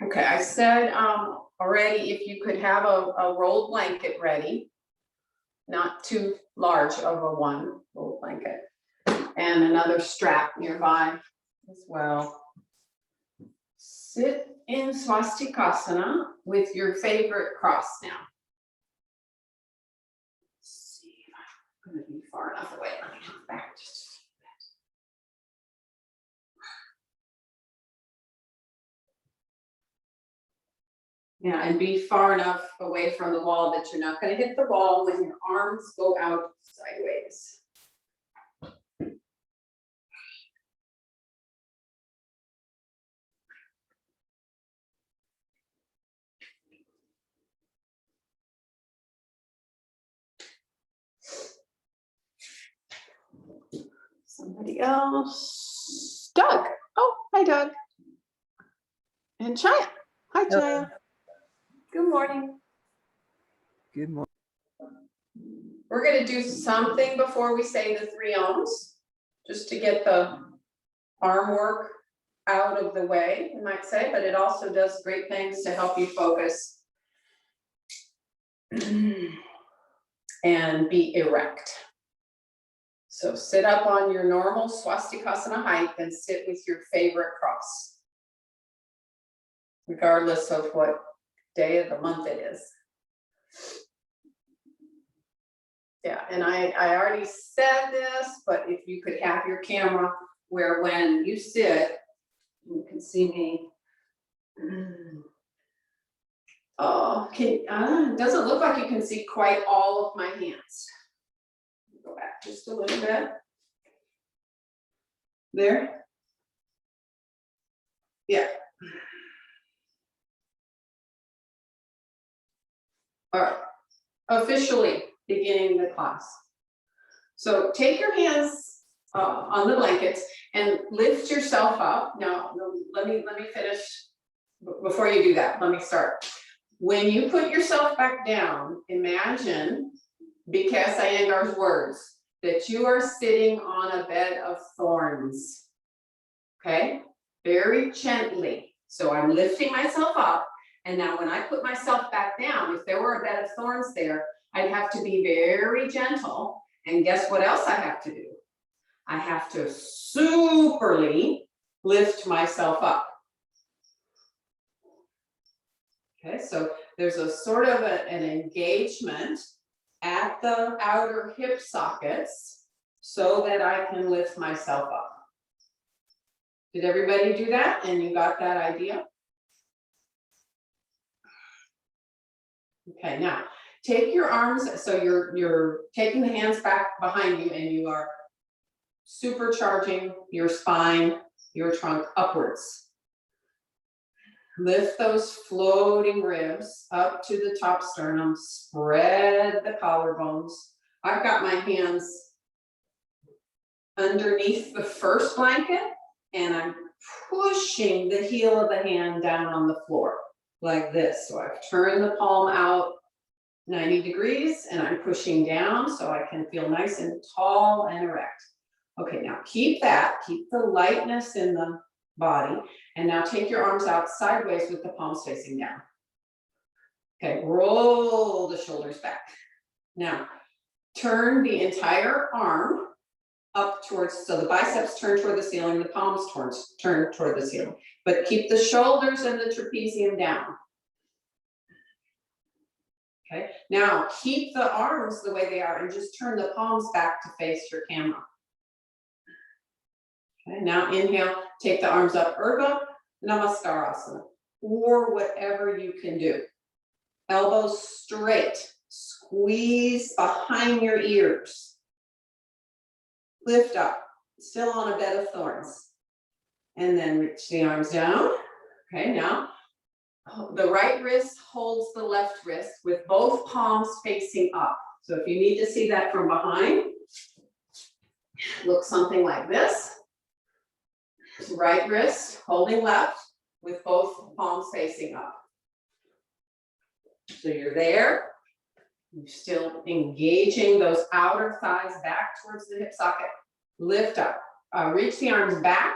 Okay, I said already if you could have a rolled blanket ready, not too large of a one rolled blanket, and another strap nearby as well. Sit in swastikasana with your favorite cross now. Let's see if I'm going to be far enough away. Let me come back just a bit. Yeah, and be far enough away from the wall that you're not going to hit the wall when your arms go out sideways. Somebody else. Doug. Oh, hi, Doug. And Chaya. Hi, Chaya. Good morning. Good morning. We're going to do something before we say the 3 ohms, just to get the arm work out of the way, you might say, but it also does great things to help you focus and be erect. So sit up on your normal swastikasana height and sit with your favorite cross, regardless of what day of the month it is. Yeah, and I already said this, but if you could have your camera where when you sit, you can see me. Oh, it doesn't look like you can see quite all of my hands. Go back just a little bit. There. Yeah. All right. Officially beginning the class. So take your hands on the blankets and lift yourself up. Now, let me finish. Before you do that, let me start. When you put yourself back down, imagine, because Iyengar's words, that you are sitting on a bed of thorns. Okay? Very gently. So I'm lifting myself up. And now when I put myself back down, if there were a bed of thorns there, I'd have to be very gentle. And guess what else I have to do? I have to superly lift myself up. Okay, so there's a sort of an engagement at the outer hip sockets so that I can lift myself up. Did everybody do that? And you got that idea? Okay, now take your arms, so you're taking the hands back behind you and you are supercharging your spine, your trunk upwards. Lift those floating ribs up to the top sternum, spread the collarbones. I've got my hands underneath the first blanket and I'm pushing the heel of the hand down on the floor like this. So I've turned the palm out 90 degrees and I'm pushing down so I can feel nice and tall and erect. Okay, now keep the lightness in the body, and now take your arms out sideways with the palms facing down. Okay, roll the shoulders back. Now, turn the entire arm up towards, so the biceps turn toward the ceiling, the palms turn toward the ceiling, but keep the shoulders and the trapezium down. Okay, now keep the arms the way they are and just turn the palms back to face your camera. Okay, now inhale, take the arms up, Arda Halasana, or whatever you can do. Elbows straight, squeeze behind your ears. Lift up, still on a bed of thorns. And then reach the arms down. Okay, now the right wrist holds the left wrist with both palms facing up. So if you need to see that from behind, look something like this. Right wrist holding left with both palms facing up. So you're there. You're still engaging those outer thighs back towards the hip socket. Lift up. Reach the arms back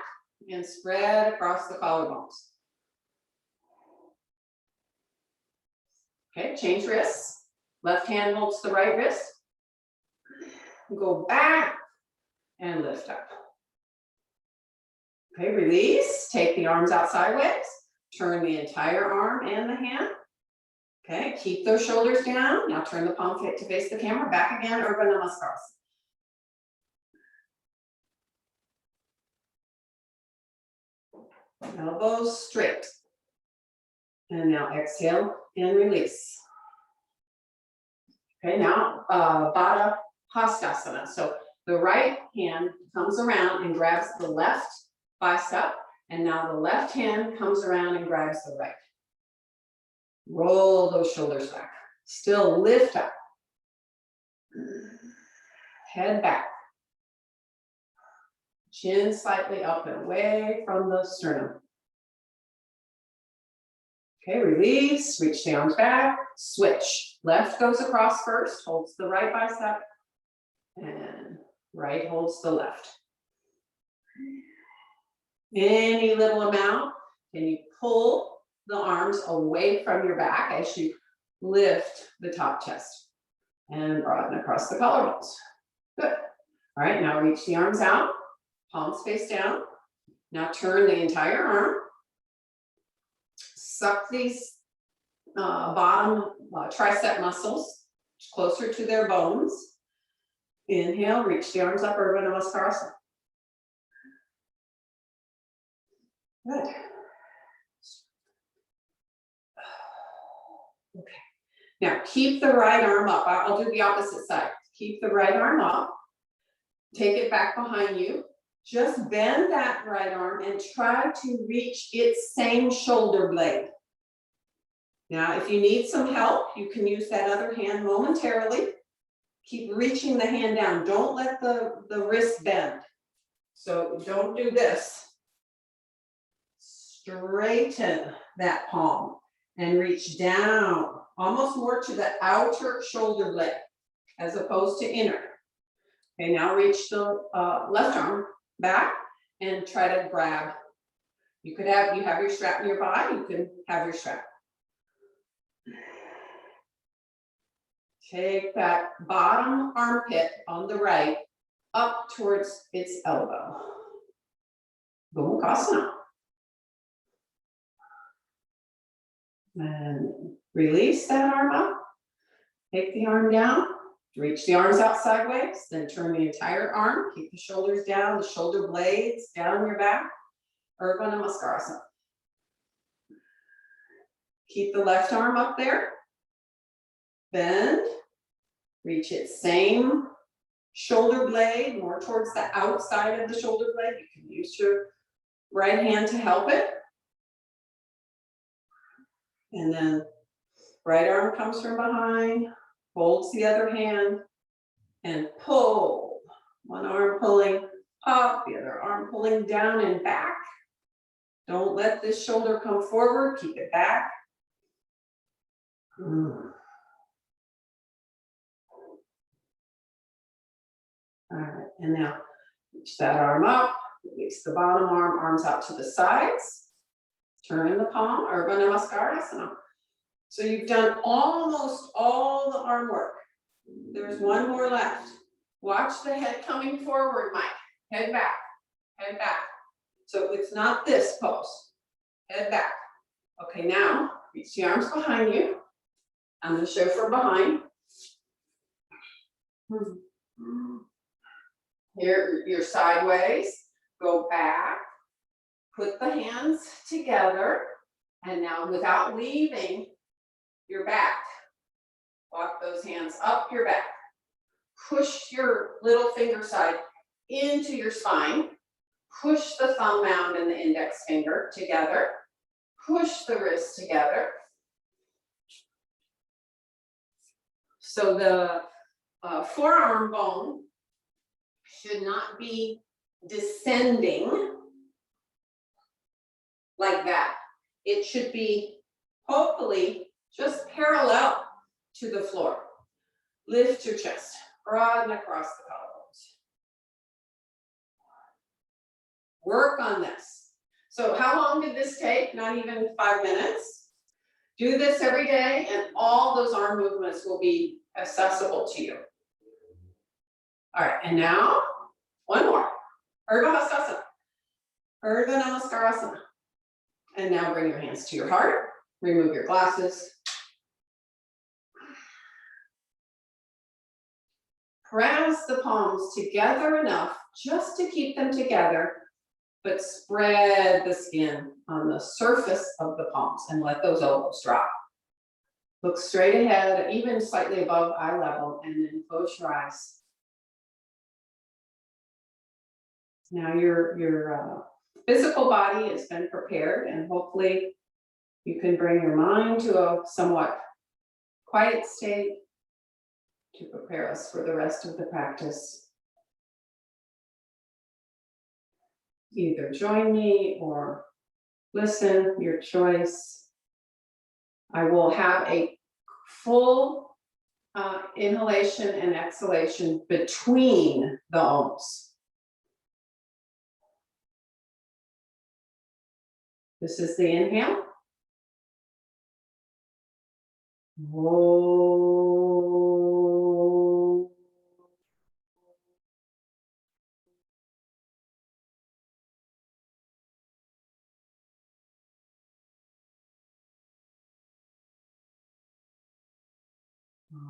and spread across the collarbones. Okay, change wrists. Left hand holds the right wrist. Go back and lift up. Okay, release. Take the arms out sideways. Turn the entire arm and the hand. Okay, keep those shoulders down. Now turn the palm to face the camera. Back again, Arda Halasana. Elbows straight. And now exhale and release. Okay, now Arda Halasana. So the right hand comes around and grabs the left bicep, and now the left hand comes around and grabs the right. Roll those shoulders back. Still lift up. Head back. Chin slightly up and away from the sternum. Okay, release, reach the arms back, switch. Left goes across first, holds the right bicep, and right holds the left. Any little amount, and you pull the arms away from your back as you lift the top chest and broaden across the collarbones. Good. All right, now reach the arms out, palms face down. Now turn the entire arm. Suck these bottom tricep muscles closer to their bones. Inhale, reach the arms up, Arda Halasana. Good. Okay. Now keep the right arm up. I'll do the opposite side. Keep the right arm up. Take it back behind you. Just bend that right arm and try to reach its same shoulder blade. Now, if you need some help, you can use that other hand momentarily. Keep reaching the hand down. Don't let the wrist bend. So don't do this. Straighten that palm and reach down, almost more to the outer shoulder blade as opposed to inner. Okay, now reach the left arm back and try to grab. You have your strap nearby, you can have your strap. Take that bottom armpit on the right up towards its elbow. Virasana. And release that arm up. Take the arm down. Reach the arms out sideways. Then turn the entire arm. Keep the shoulders down, the shoulder blades down your back. Arda Halasana. Keep the left arm up there. Bend. Reach its same shoulder blade, more towards the outside of the shoulder blade. You can use your right hand to help it. And then right arm comes from behind, holds the other hand, and pull. One arm pulling up, the other arm pulling down and back. Don't let this shoulder come forward, keep it back. All right, and now reach that arm up, release the bottom arm, arms out to the sides. Turn the palm, Arda Halasana. So you've done almost all the arm work. There's one more left. Watch the head coming forward, Mike. Head back, head back. So it's not this pose. Head back. Okay, now reach the arms behind you. I'm going to show from behind. Here, you're sideways. Go back. Put the hands together, and now without leaving your back, walk those hands up your back. Push your little finger side into your spine. Push the thumb mound and the index finger together. Push the wrists together. So the forearm bone should not be descending like that. It should be hopefully just parallel to the floor. Lift your chest, broaden across the collarbones. Work on this. So how long did this take? Not even 5 minutes. Do this every day, and all all those arm movements will be accessible to you. All right, and now one more. Arda Halasana. Arda Namaste. And now bring your hands to your heart. Remove your glasses. Press the palms together enough just to keep them together, but spread the skin on the surface of the palms and let those elbows drop. Look straight ahead, even slightly above eye level, and then close your eyes. Now your physical body has been prepared, and hopefully you can bring your mind to a somewhat quiet state to prepare us for the rest of the practice. Either join me or listen, your choice. I will have a full inhalation and exhalation between the ohms. This is the inhale. Whoa.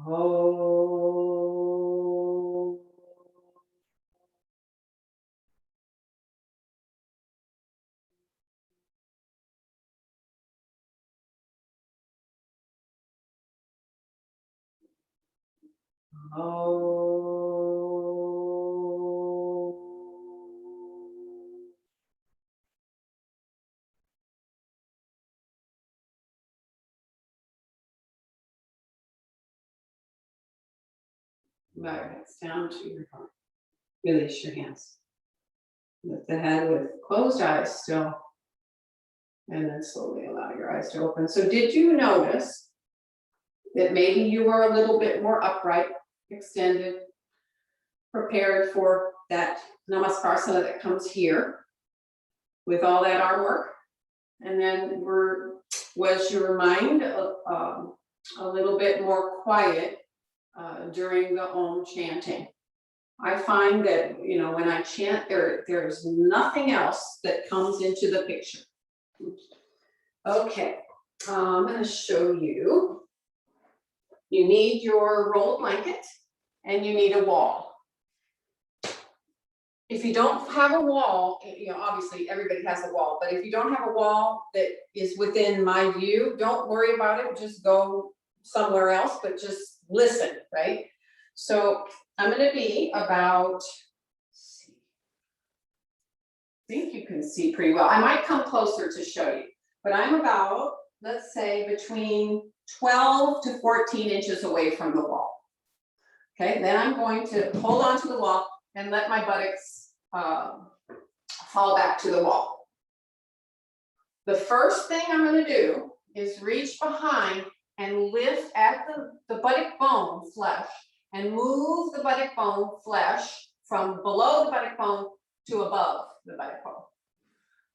Oh. Oh. Bow your heads down to your heart. Release your hands. Lift the head with closed eyes still. And then slowly allow your eyes to open. So did you notice that maybe you were a little bit more upright, extended, prepared for that Namaskarsana that comes here with all that arm work? And then was your mind a little bit more quiet during the Om chanting? I find that, when I chant, there's nothing else that comes into the picture. Okay, I'm going to show you. You need your rolled blanket and you need a wall. If you don't have a wall, obviously everybody has a wall, but if you don't have a wall that is within my view, don't worry about it. Just go somewhere else, but just listen, right? So I'm going to be about, I think you can see pretty well. I might come closer to show you, but I'm about, let's say, between 12 to 14 inches away from the wall. Okay, then I'm going to hold on to the wall and let my buttocks fall back to the wall. The first thing I'm going to do is reach behind and lift at the buttock bone flesh and move the buttock bone flesh from below the buttock bone to above the buttock bone.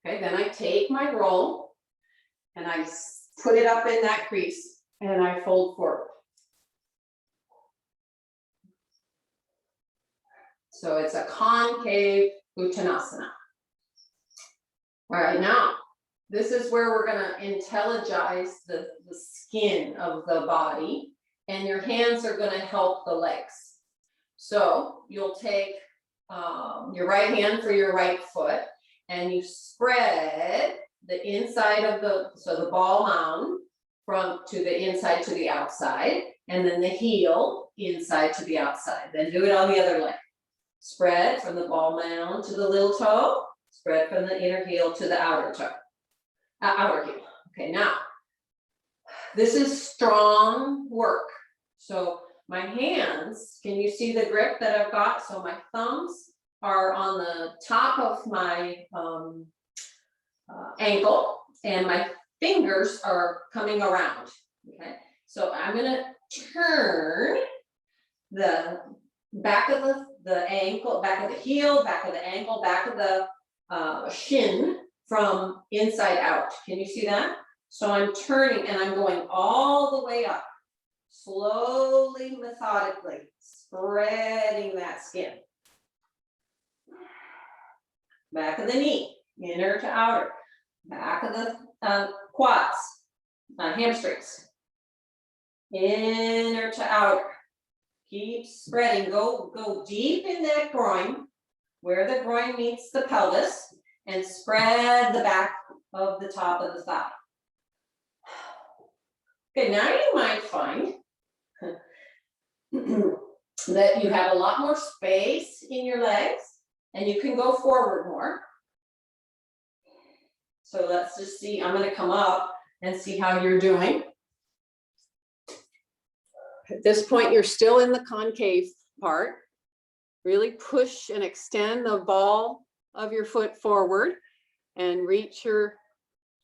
Okay, then I take my roll and I put it up in that crease and I fold forward. So it's a concave Uttanasana. All right, now this is where we're going to intelligize the skin of the body, and your hands are going to help the legs. So you'll take your right hand for your right foot, and you spread the inside of the ball mound to the inside to the outside, and then the heel inside to the outside. Then do it on the other leg. Spread from the ball mound to the little toe, spread from the inner heel to the outer toe. Outer heel. Okay, now, this is strong work. So my hands, can you see the grip that I've got? So my thumbs are on the top of my ankle, and my fingers are coming around. Okay, so I'm gonna turn the back of the ankle, back of the heel, back of the ankle, back of the shin from inside out. Can you see that? So I'm turning and I'm going all the way up. Slowly, methodically, spreading that skin. Back of the knee, inner to outer. Back of the quads, hamstrings. Inner to outer. Keep spreading. Go deep in that groin, where the groin meets the pelvis, and spread the back of the top of the thigh. Okay, now you might find that you have a lot more space in your legs and you can go forward more. So let's just see, I'm going to come up and see how you're doing. At this point, you're still in the concave part. Really push and extend the ball of your foot forward and reach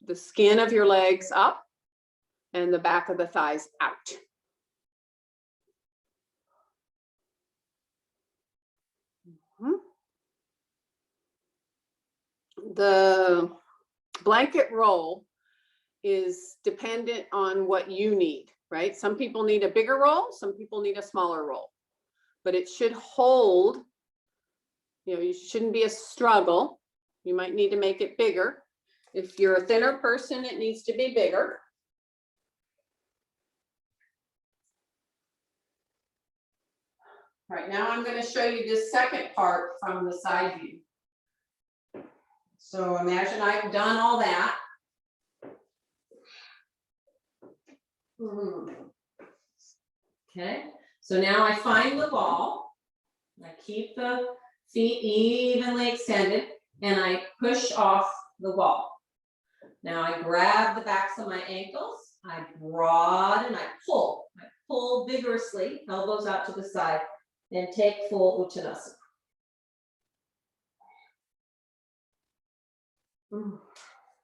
the skin of your legs up and the back of the thighs out. The blanket roll is dependent on what you need, right? Some people need a bigger roll, some people need a smaller roll, but it should hold, you shouldn't be a struggle. You might need to make it bigger. If you're a thinner person, it needs to be bigger. All right, now I'm going to show you this second part from the side view. So imagine I've done all that. Okay, so now I find the ball. I keep the feet evenly extended and I push off the ball. Now I grab the backs of my ankles, I broaden, I pull vigorously, elbows out to the side, and take full Uttanasana.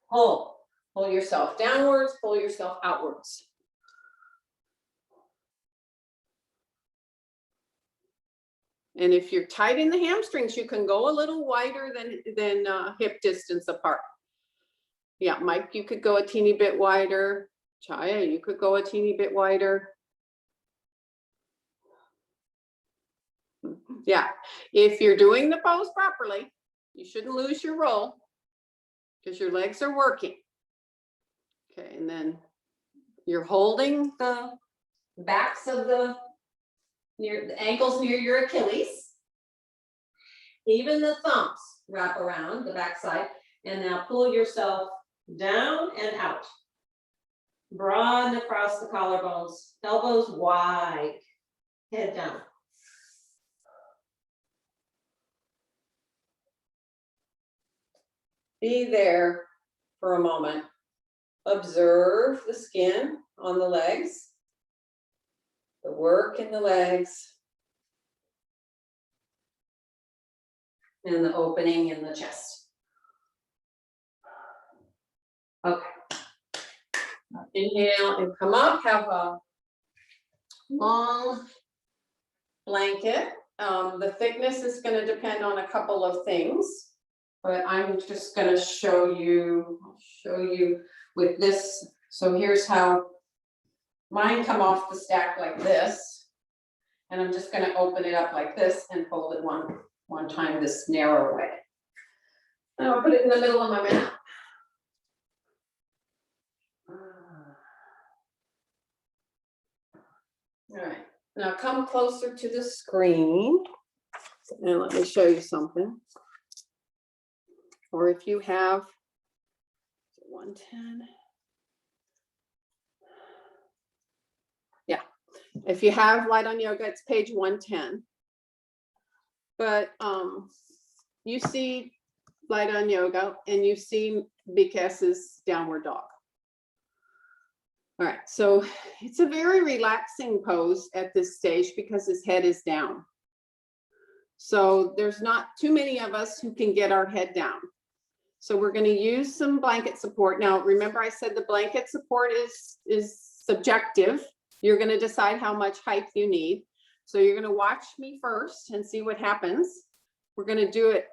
Pull yourself downwards, pull yourself outwards. And if you're tight in the hamstrings, you can go a little wider than hip distance apart. Yeah, Mike, you could go a teeny bit wider. Chaya, you could go a teeny bit wider. Yeah, if you're doing the pose properly, you shouldn't lose your roll because your legs are working. Okay, and then you're holding the backs of the ankles near your Achilles. Even the thumbs wrap around the backside, and now pull yourself down and out. Broaden across the collarbones, elbows wide, head down. Be there for a moment. Observe the skin on the legs, the work in the legs, and the opening in the chest. Okay. Inhale and come up. Have a long blanket. The thickness is going to depend on a couple of things, but I'm just going to show you with this. So here's how mine come off the stack like this, and I'm just going to open it up like this and fold it one time this narrow way. And I'll put it in the middle of my mat. All right, now come closer to the screen and let me show you something. Or if you have 110. Yeah, if you have Light on Yoga, it's page 110. But you see Light on Yoga and you see BKS's downward dog. All right, so it's a very relaxing pose at this stage because his head is down. So there's not too many of us who can get our head down. So we're going to use some blanket support. Now, remember I said the blanket support is subjective. You're going to decide how much height you need. So you're going to watch me first and see what happens. We're going to do it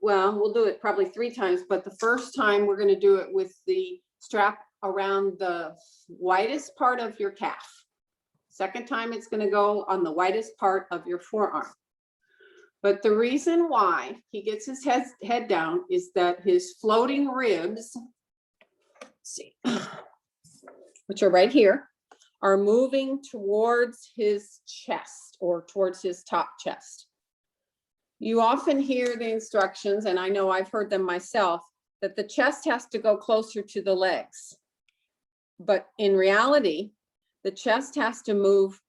we'll do it probably 3 times, but the first time we're going to do it with the strap around the widest part of your calf. Second time, it's going to go on the widest part of your forearm. But the reason why he gets his head down is that his floating ribs, let's see, which are right here, are moving towards his chest or towards his top chest. You often hear the instructions, and I know I've heard them myself, that the chest has to go closer to the legs. But in reality, the chest has to move,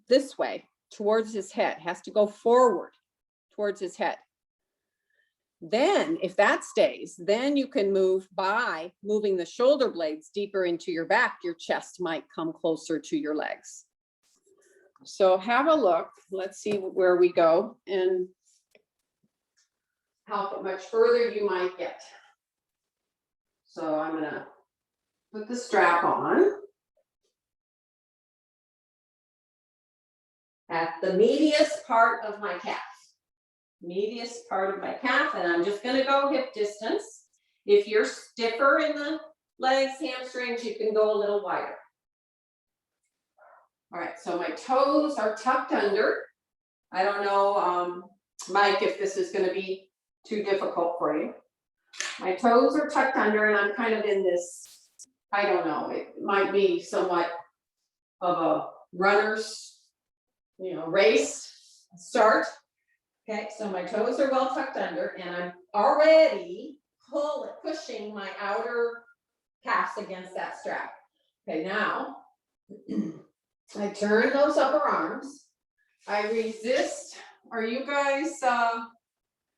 this way towards his head, has to go forward towards his head. Then if that stays, then you can move by moving the shoulder blades deeper into your back. Your chest might come closer to your legs. So have a look. Let's see where we go and how much further you might get. So I'm going to put the strap on at the medius part of my calf. Medius part of my calf, and I'm just going to go hip distance. If you're stiffer in the legs, hamstrings, you can go a little wider. All right, so my toes are tucked under. I don't know, Mike, if this is going to be too difficult for you. My toes are tucked under, and I'm kind of in this, I don't know, it might be somewhat of a runner's, race start. Okay, so my toes are well tucked under, and I'm already pushing my outer calves against that strap. Okay, now I turn those upper arms. I resist. Are you guys,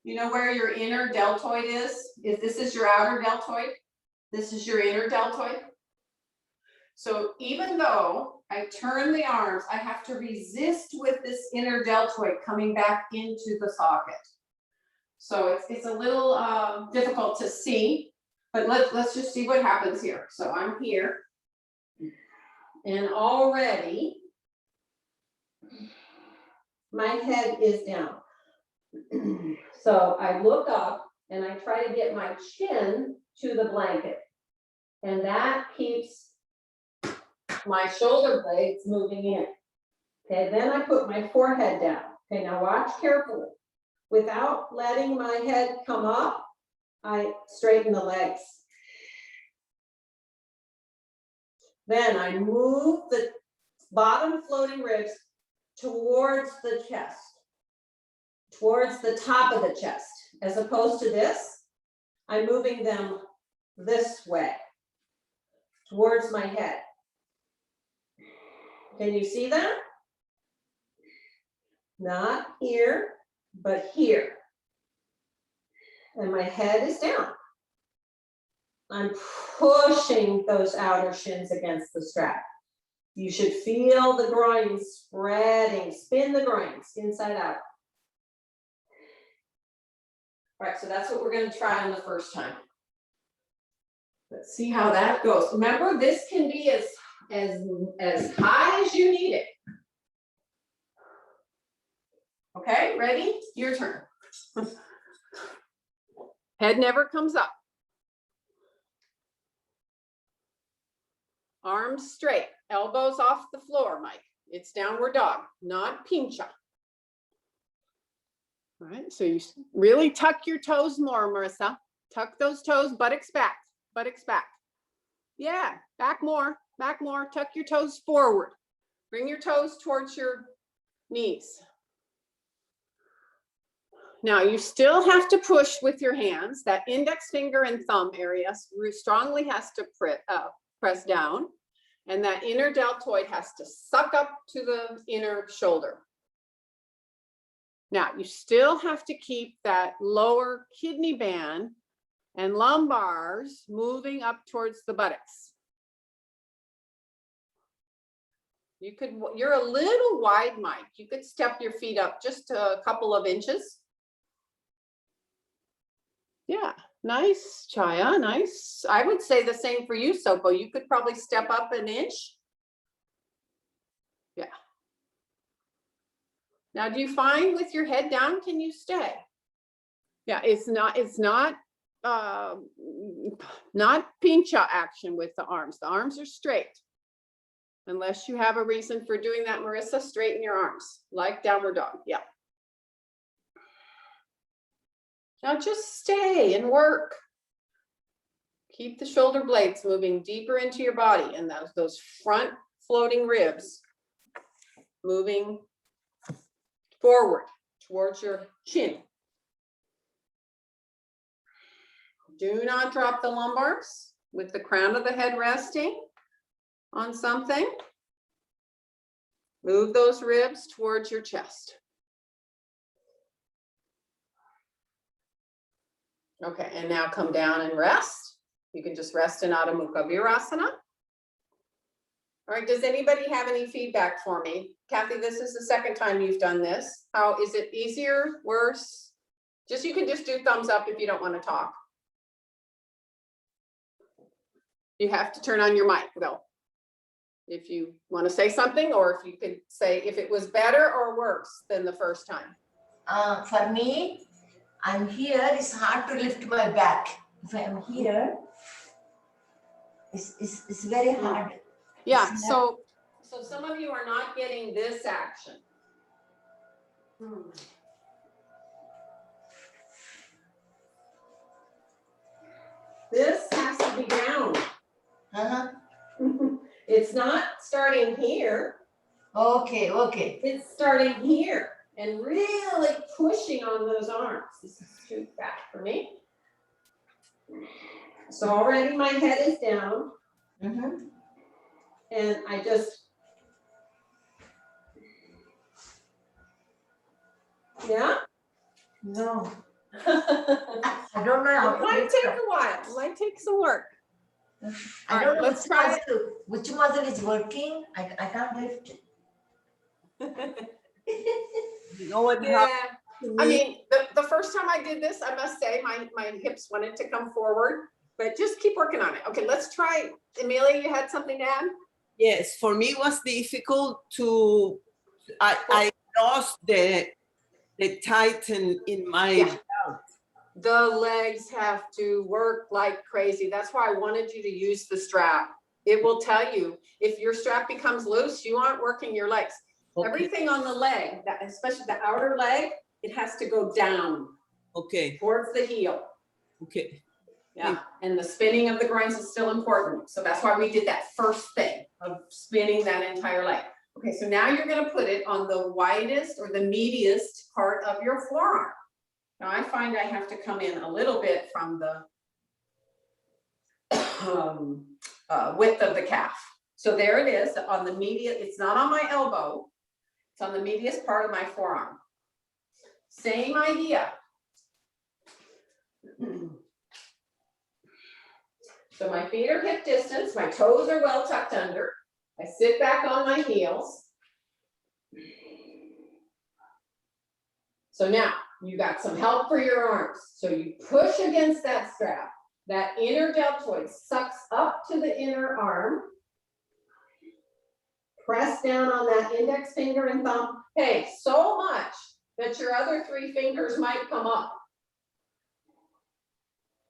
you know where your inner deltoid is? If this is your outer deltoid, this is your inner deltoid. So even though I turn the arms, I have to resist with this inner deltoid coming back into the socket. So it's a little difficult to see, but let's just see what happens here. So I'm here, and already my head is down. So I look up and I try to get my chin to the blanket, and that keeps my shoulder blades moving in. Okay, then I put my forehead down. Okay, now watch carefully. Without letting my head come up, I straighten the legs. Then I move the bottom floating ribs towards the chest, towards the top of the chest. As opposed to this, I'm moving them this way, towards my head. Can you see that? Not here, but here. And my head is down. I'm pushing those outer shins against the strap. You should feel the groin spreading. Spin the groins inside out. All right, so that's what we're going to try on the first time. Let's see how that goes. Remember, this can be as high as you need it. Okay, ready? Your turn. Head never comes up. Arms straight, elbows off the floor, Mike. It's downward dog, not pincha. All right, so you really tuck your toes more, Marissa. Tuck those toes, buttocks back, buttocks back. Yeah, back more, tuck your toes forward. Bring your toes towards your knees. Now you still have to push with your hands. That index finger and thumb area strongly has to press down, and that inner deltoid has to suck up to the inner shoulder. Now you still have to keep that lower kidney band and lumbars moving up towards the buttocks. You're a little wide, Mike. You could step your feet up just a couple of inches. Yeah, nice, Chaya, nice. I would say the same for you, Sopo. You could probably step up an inch. Yeah. Now, do you find with your head down, can you stay? Yeah, it's not pincha action with the arms. The arms are straight. Unless you have a reason for doing that, Marissa, straighten your arms, like downward dog, yeah. Now just stay and work. Keep the shoulder blades moving deeper into your body and those front floating ribs moving forward towards your chin. Do not drop the lumbars with the crown of the head resting on something. Move those ribs towards your chest. Okay, and now come down and rest. You can just rest in Adho Mukha Virasana. All right, does anybody have any feedback for me? Kathy, this is the second time you've done this. How is it easier, worse? You can just do thumbs up if you don't want to talk. You have to turn on your mic though. If you want to say something, or if you could say if it was better or worse than the first time. For me, I'm here, it's hard to lift my back. If I'm here, it's very hard. Yeah, so some of you are not getting this action. This has to be down. It's not starting here. Okay. It's starting here and really pushing on those arms. This is too fat for me. So already my head is down. And I just, yeah? No. I don't know how It to might lift take up. a while, it might take some work. I All don't right, know let's try it. which muscle is working. I can't lift. You know what Yeah, happened to I me? mean, the first time I did this, I must say, my hips wanted to come forward, but just keep working on it. Okay, let's try. Amelia, you had something to add? Yes, for me it was difficult to, I lost the tighten in my Yeah. belt. The legs have to work like crazy. That's why I wanted you to use the strap. It will tell you if your strap becomes loose, you aren't working your legs. Okay. Everything on the leg, especially the outer leg, it has to go down Okay, towards the heel. okay. Yeah, and the spinning of the groins is still important. So that's why we did that first thing of spinning that entire leg. Okay, so now you're gonna put it on the widest or the meatiest part of your forearm. Now I find I have to come in a little bit from the width of the calf. So there it is on the meatiest, it's not on my elbow, it's on the meatiest part of my forearm. Same idea. So my feet are hip distance, my toes are well tucked under. I sit back on my heels. So now you got some help for your arms. So you push against that strap. That inner deltoid sucks up to the inner arm. Press down on that index finger and thumb. Hey, so much that your other three fingers might come up.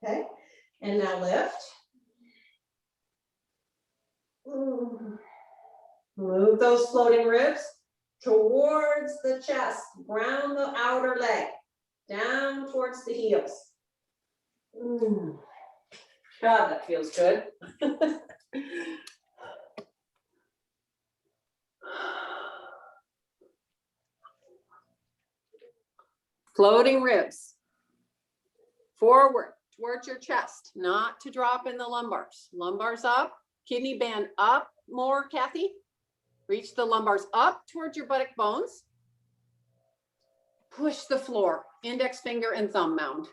Okay, and now lift. Move those floating ribs towards the chest, ground the outer leg, down towards the heels. God, that feels good. Floating ribs. Forward towards your chest, not to drop in the lumbars. Lumbars up, kidney band up more, Kathy. Reach the lumbars up towards your buttock bones. Push the floor, index finger and thumb mound.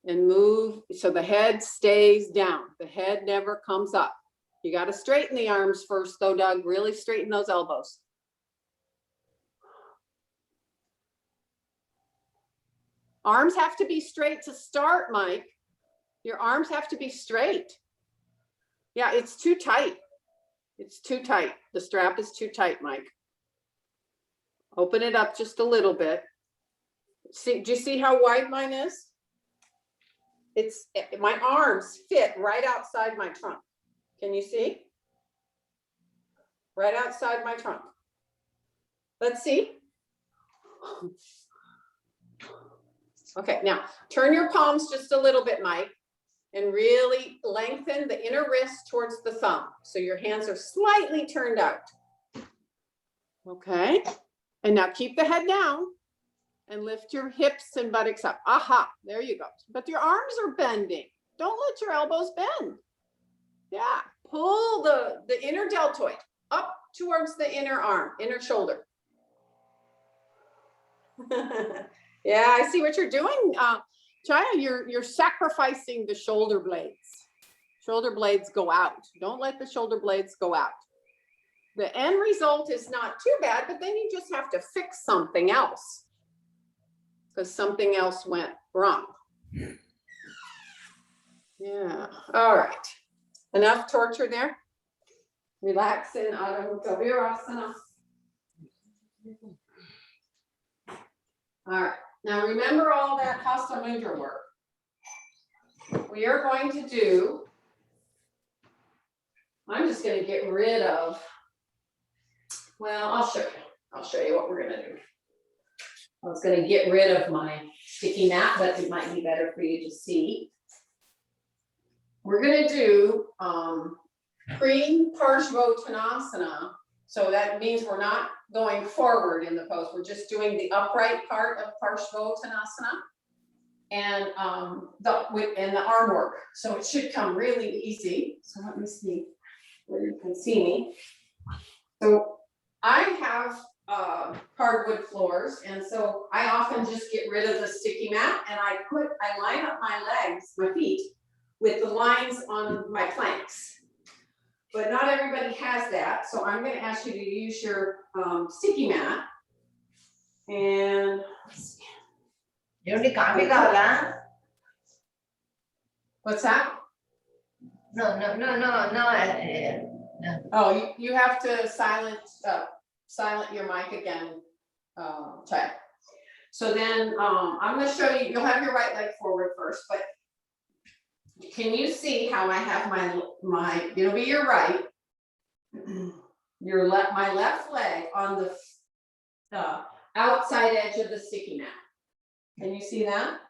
And move so the head stays down. The head never comes up. You got to straighten the arms first though, Doug. Really straighten those elbows. Arms have to be straight to start, Mike. Your arms have to be straight. Yeah, it's too tight. It's too tight. The strap is too tight, Mike. Open it up just a little bit. See, do you see how wide mine is? My arms fit right outside my trunk. Can you see? right outside my trunk. Let's see. Okay, now turn your palms just a little bit, Mike, and really lengthen the inner wrist towards the thumb. So your hands are slightly turned out. Okay, and now keep the head down and lift your hips and buttocks up. Aha, there you go. But your arms are bending. Don't let your elbows bend. Yeah, pull the inner deltoid up towards the inner arm, inner shoulder. Yeah, I see what you're doing. Chaya, you're sacrificing the shoulder blades. Shoulder blades go out. Don't let the shoulder blades go out. The end result is not too bad, but then you just have to fix something else because something else went wrong. Yeah, all right. Enough torture there. Relax in Virasana. All right, now remember all that Hasta Mudra work. We are going to do, I'm just going to get rid of, well, I'll show you what we're going to do. I was going to get rid of my sticky mat, but it might be better for you to see. We're going to do pre-Parshvottanasana. So that means we're not going forward in the pose. We're just doing the upright part of Parshvottanasana and the arm work. So it should come really easy. So let me see where you can see me. So I have hardwood floors, and so I often just get rid of the sticky mat and I line up my legs, my feet, with the lines on my planks. But not everybody has that, so I'm going to ask you to use your sticky mat. And what's that? No. Oh, you have to silent your mic again, Chad. So then I'm going to show you. You'll have your right leg forward first, but can you see how I have my it'll be your right, my left leg on the outside edge of the sticky mat. Can you see that?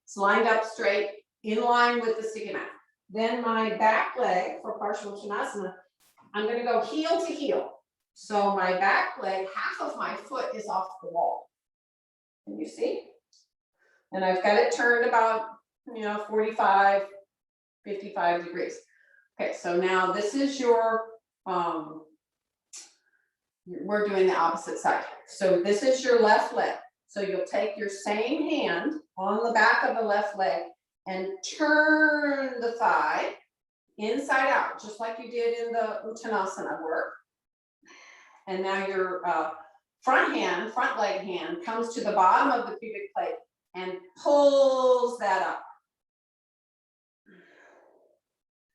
It's lined up straight, in line with the sticky mat. Then my back leg for Parshvottanasana, I'm going to go heel to heel. So my back leg, half of my foot is off the wall. Can you see? And I've got it turned about 45, 55 degrees. Okay, so now this is your, we're doing the opposite side. So this is your left leg. So you'll take your same hand on the back of the left leg and turn the thigh inside out, just like you did in the Uttanasana work. And now your front leg hand comes to the bottom of the pubic plate and pulls that up.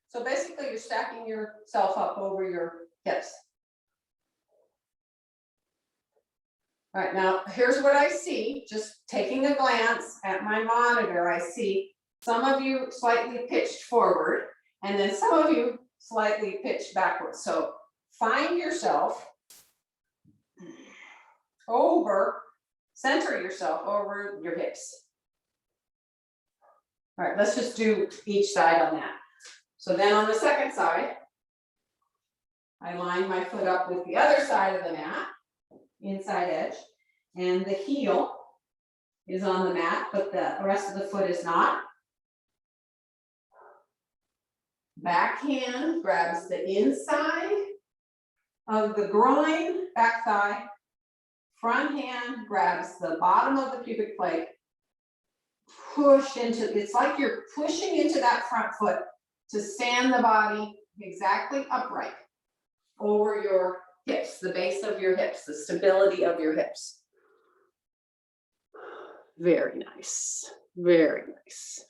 So basically you're stacking yourself up over your hips. All right, now here's what I see. Just taking a glance at my monitor, I see some of you slightly pitched forward and then some of you slightly pitched backwards. So find yourself center yourself over your hips. All right, let's just do each side on that. So then on the second side, I line my foot up with the other side of the mat, inside edge, and the heel is on the mat, but the rest of the foot is not. Back hand grabs the inside of the groin, back thigh. Front hand grabs the bottom of the pubic plate. Push into, it's like you're pushing into that front foot to stand the body exactly upright over your hips, the base of your hips, the stability of your hips. Very nice, very nice.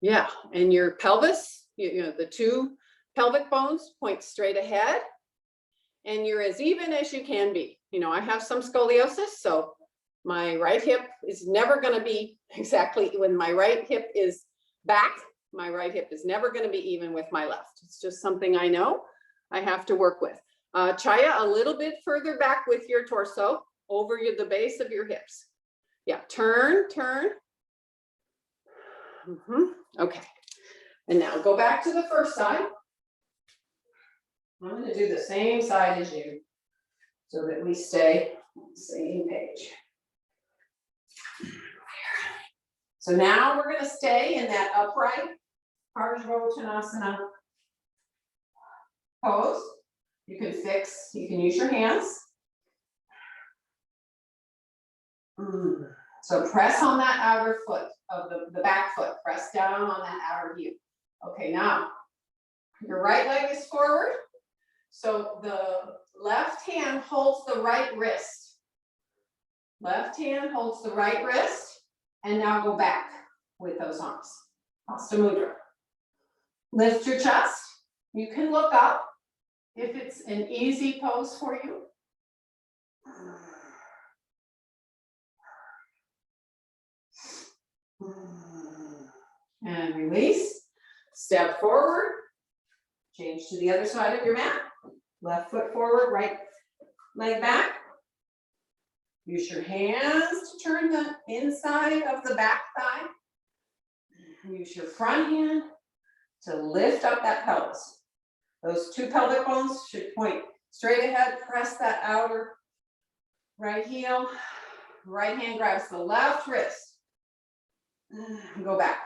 Yeah, and your pelvis, the two pelvic bones point straight ahead and you're as even as you can be. I have some scoliosis, so my right hip is never going to be exactly, when my right hip is back, my right hip is never going to be even with my left. It's just something I know. I have to work with. Chaya, a little bit further back with your torso, over the base of your hips. Yeah, turn. Okay, and now go back to the first side. I'm going to do the same side as you so that we stay on the same page. So now we're going to stay in that upright Parsvottanasana pose. You can use your hands. So press on that outer foot of the back foot, press down on that outer heel. Okay, now your right leg is forward. So the left hand holds the right wrist. Left hand holds the right wrist, and now go back with those arms. Hasta Mudra. Lift your chest. You can look up if it's an easy pose for you. And release. Step forward. Change to the other side of your mat. Left foot forward, right leg back. Use your hands to turn the inside of the back thigh. Use your front hand to lift up that pelvis. Those two pelvic bones should point straight ahead. Press that outer right heel. Right hand grabs the left wrist. Go back.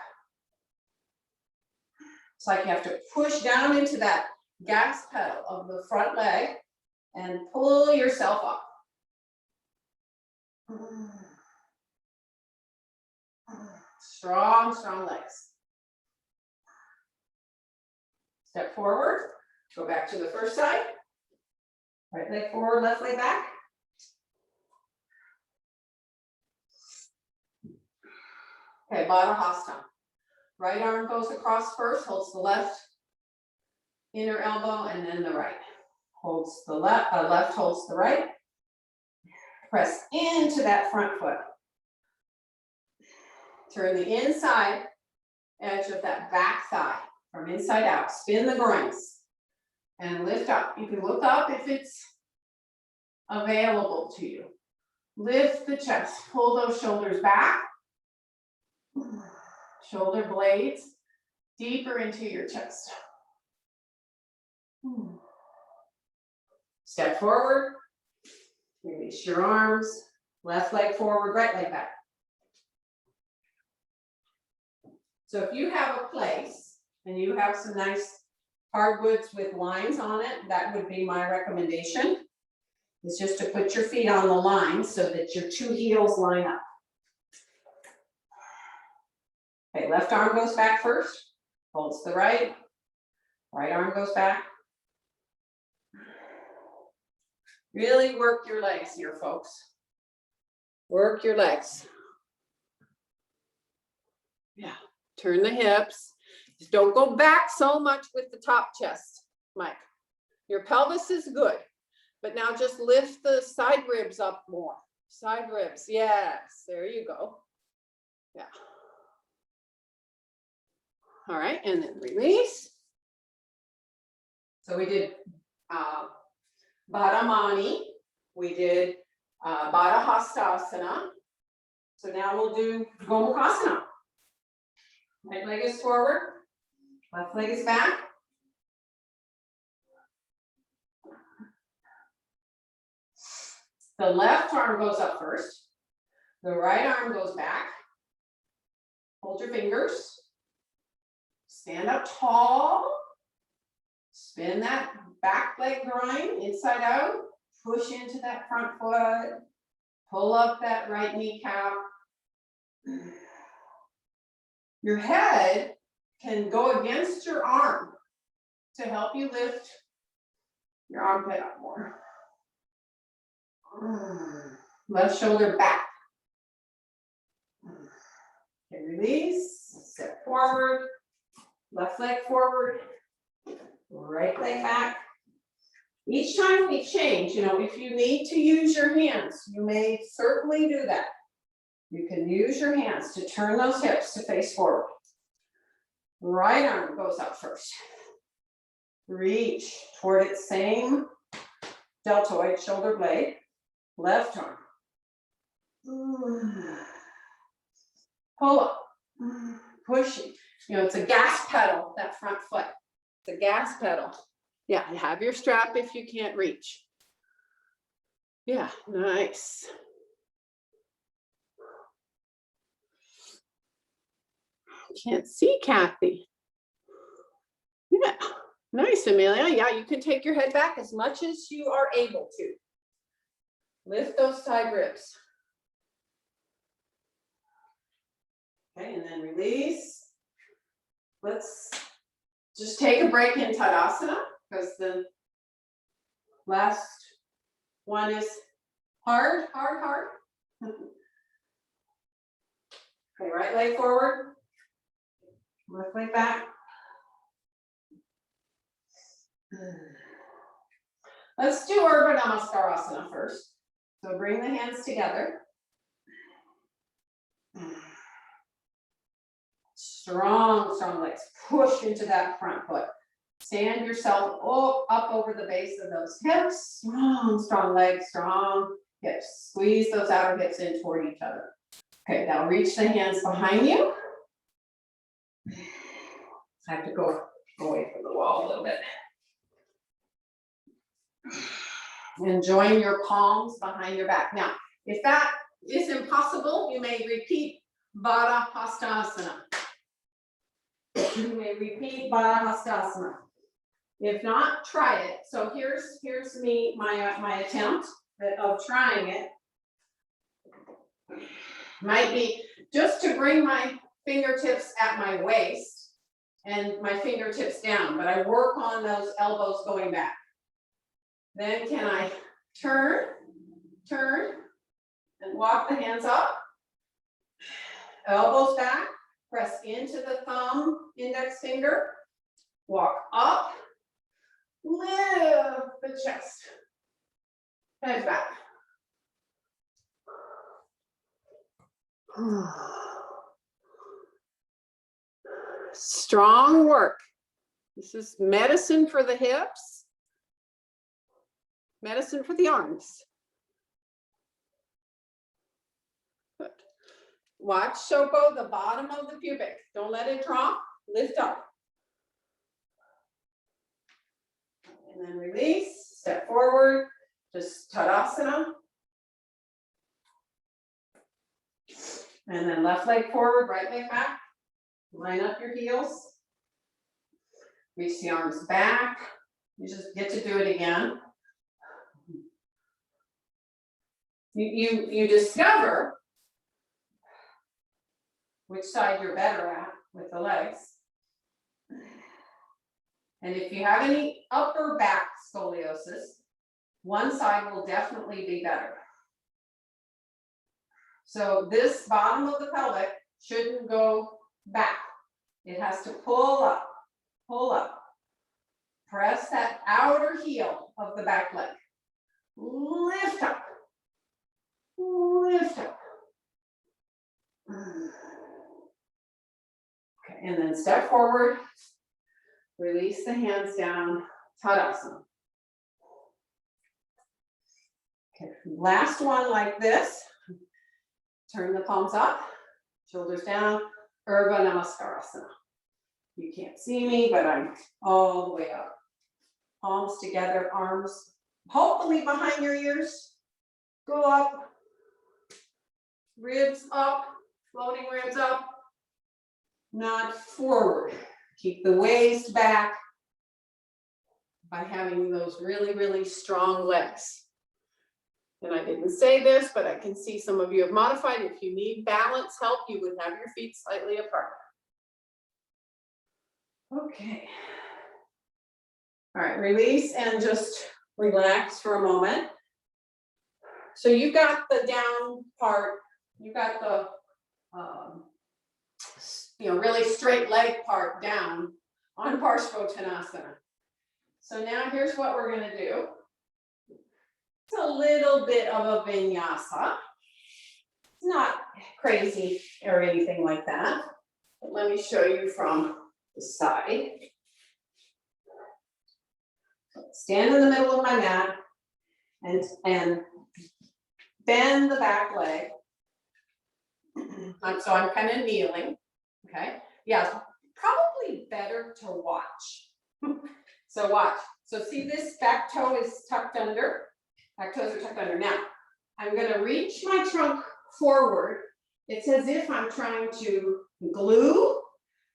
It's like you have to push down into that gas pedal of the front leg and pull yourself up. Strong legs. Step forward, go back to the first side. Right leg forward, left leg back. Okay, Baddha Halasana. Right arm goes across first, holds the left inner elbow, and then the right. Holds the left holds the right. Press into that front foot. Turn the inside edge of that back thigh from inside out. Spin the groins and lift up. You can look up if it's available to you. Lift the chest, pull those shoulders back. Shoulder blades deeper into your chest. Step forward. Release your arms. Left leg forward, right leg back. So if you have a place and you have some nice hardwoods with lines on it, that would be my recommendation. Is just to put your feet on the line so that your two heels line up. Okay, left arm goes back first, holds the right, right arm goes back. Really work your legs here, folks. Work your legs. Yeah, turn the hips. Just don't go back so much with the top chest, Mike. Your pelvis is good, but now just lift the side ribs up more. Side ribs, yes, there you go. Yeah. All right, and then release. So we did Baddha Mani, we did Baddha Halasana. So now we'll do Gomukhasana. Right leg is forward, left leg is back. The left arm goes up first, the right arm goes back. Hold your fingers. Stand up tall, spin that back leg groin inside out, push into that front foot, pull up that right kneecap. Your head can go against your arm to help you lift your armpit up more. Left shoulder back. Okay, release, step forward. Left leg forward, right leg back. Each time we change, if you need to use your hands, you may certainly do that. You can use your hands to turn those hips to face forward. Right arm goes up first. reach toward its same deltoid shoulder blade, left arm. Pull up, pushing. You know, it's a gas pedal, that front foot. It's a gas pedal. Yeah, have your strap if you can't reach. Yeah, nice. Can't see Kathy. Yeah, nice, Amelia. Yeah, you can take your head back as much as you are able to. Lift those side ribs. Okay, and then release. Let's just take a break in Tadasana because the last one is hard. Okay, right leg forward, left leg back. Let's do Arda Halasana first. So bring the hands together. Strong legs. Push into that front foot. Stand yourself up over the base of those hips. Strong legs, strong hips. Squeeze those outer hips in toward each other. Okay, now reach the hands behind you. I have to go away from the wall a little bit. And join your palms behind your back. Now, if that is impossible, you may repeat Baddha Hastasana. You may repeat Baddha Hastasana. If not, try it. So here's me, my attempt of trying it. Might be just to bring my fingertips at my waist and my fingertips down, but I work on those elbows going back. Then can I turn, and walk the hands up, elbows back, press into the thumb, index finger, walk up, lift the chest, head back. Strong work. This is medicine for the hips, medicine for the arms. Good. Watch Shoko, the bottom of the pubic. Don't let it drop. Lift up. And then release, step forward, just Tadasana. And then left leg forward, right leg back. Line up your heels. Reach the arms back. You just get to do it again. You discover which side you're better at with the legs. And if you have any upper back scoliosis, one side will definitely be better. So this bottom of the pelvic shouldn't go back. It has to pull up, pull up. Press that outer heel of the back leg. Lift up, lift up. Okay, and then step forward. Release the hands down, Tadasana. Okay, last one like this. Turn the palms up, shoulders down, Urdhva Namaskar. You can't see me, but I'm all the way up. Palms together, arms hopefully behind your ears. Go up, ribs up, floating ribs up, not forward. Keep the waist back by having those really, really strong legs. And I didn't say this, but I can see some of you have modified. If you need balance help, you would have your feet slightly apart. Okay. All right, release and just relax for a moment. So you got the down part, you got the really straight leg part down on Parshvottanasana. So now here's what we're going to do. It's a little bit of a vinyasa. It's not crazy or anything like that. But let me show you from the side. Stand in the middle of my mat and bend the back leg. So I'm kind of kneeling, okay? Yeah, probably better to watch. So watch. So see this back toe is tucked under. Back toes are tucked under. Now, I'm gonna reach my trunk forward. It's as if I'm trying to glue,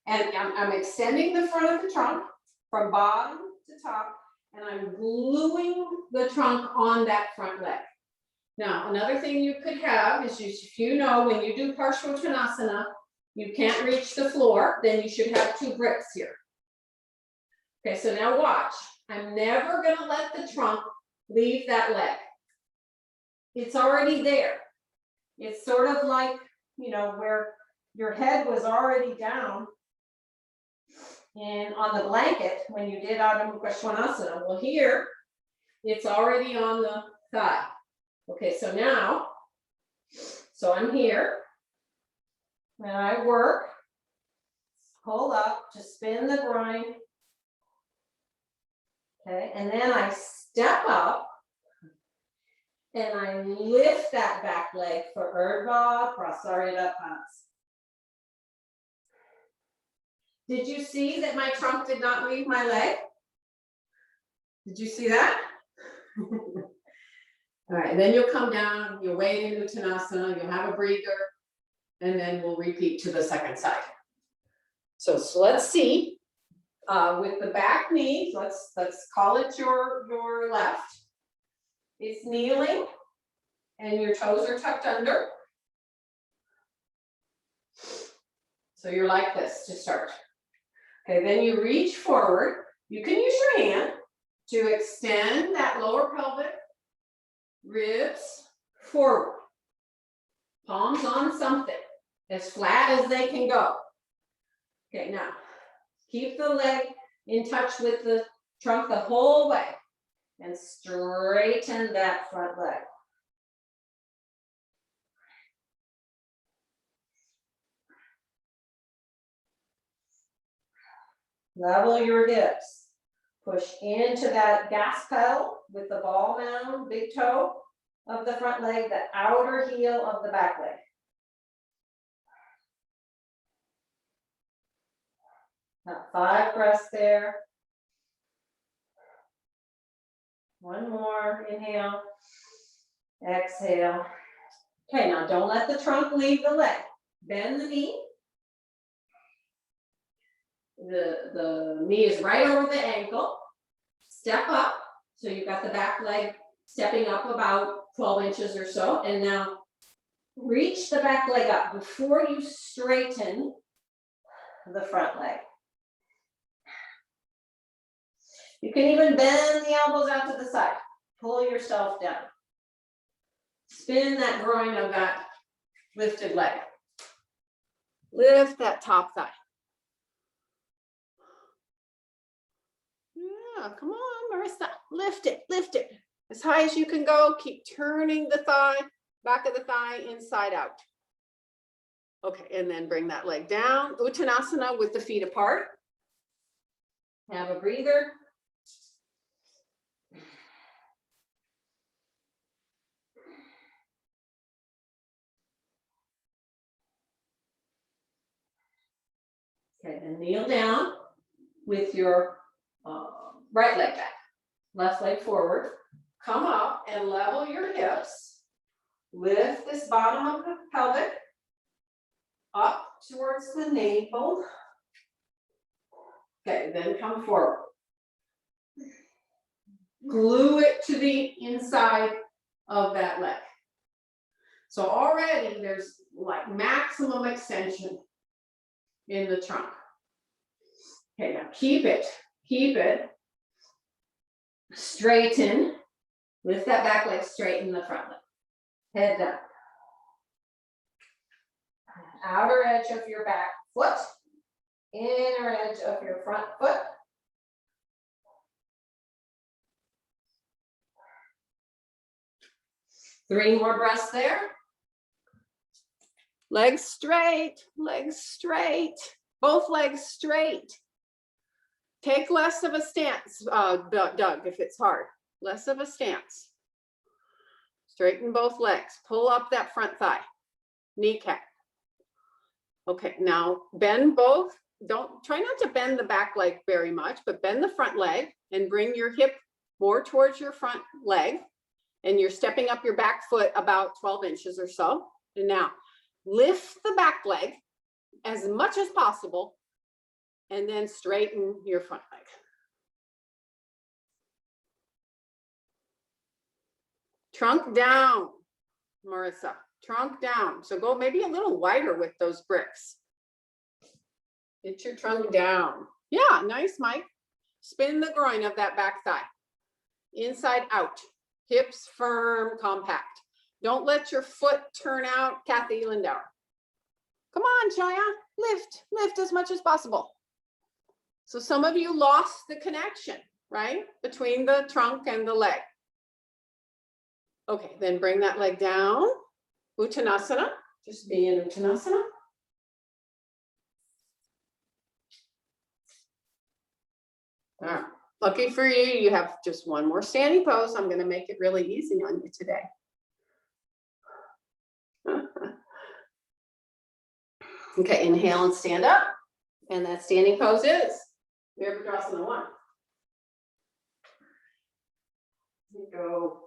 and I'm extending the front of the trunk from bottom to top, and I'm gluing the trunk on that front leg. Now, another thing you could have is if you know when you do Parshvottanasana, you can't reach the floor, then you should have 2 grips here. Okay, so now watch. I'm never gonna let the trunk leave that leg. It's already there. It's sort of like, you know, where your head was already down and on the blanket when you did Adho Mukha Svanasana. Well, here, it's already on the thigh. Okay, so now, so I'm here, and I work, pull up to spin the groin, okay, and then I step up, and I lift that back leg for Urdhva Prasarita Padas. Did you see that my trunk did not leave my leg? Did you see that? All right, then you'll come down, you'll wait into Uttanasana, you'll have a breather, and then we'll repeat to the second side. So let's see, with the back knee, let's call it your left. It's kneeling, and your toes are tucked under. So you're like this to start. Okay, then you reach forward. You can use your hand to extend that lower pelvic, ribs forward, palms on something, as flat as they can go. Okay, now, keep the leg in touch with the trunk the whole way, and straighten that front leg. Level your hips. Push into that gas pedal with the ball mound, big toe of the front leg, the outer heel of the back leg. Now 5 breaths there. One more, inhale, exhale. Okay, now don't let the trunk leave the leg. Bend the knee. The knee is right over the ankle. Step up. So you've got the back leg stepping up about 12 inches or so. And now reach the back leg up before you straighten the front leg. You can even bend the elbows out to the side. Pull yourself down. Spin that groin of that lifted leg. Lift that top thigh. Yeah, come on, Marissa. Lift it as high as you can go. Keep turning the thigh, back of the thigh, inside out. Okay, and then bring that leg down. Uttanasana with the feet apart. Have a breather. Okay, then kneel down with your right leg back, left leg forward. Come up and level your hips. Lift this bottom of the pelvic up towards the navel. Okay, then come forward. Glue it to the inside of that leg. So already there's like maximum extension in the trunk. Okay, now keep it. Straighten. Lift that back leg, straighten the front leg. Head down. Outer edge of your back foot. Inner edge of your front foot. Three more breaths there. Legs straight, both legs straight. take less of a stance, Doug, if it's hard, less of a stance. Straighten both legs, pull up that front thigh, kneecap. Okay, now bend both. Don't try not to bend the back leg very much, but bend the front leg and bring your hip more towards your front leg. And you're stepping up your back foot about 12 inches or so. And now lift the back leg as much as possible and then straighten your front leg. Trunk down, Marissa, trunk down. So go maybe a little wider with those bricks. Get your trunk down. Yeah, nice, Mike. Spin the groin of that back thigh. Inside out, hips firm, compact. Don't let your foot turn out, Kathy Lindauer. Come on, Chaya, lift as much as possible. So some of you lost the connection, right? Between the trunk and the leg. Okay, then bring that leg down. Uttanasana, just be in Uttanasana. All right. Lucky for you, you have just one more standing pose. I'm going to make it really easy on you today. Okay, inhale and stand up. And that standing pose is Virasana 1. Here we go.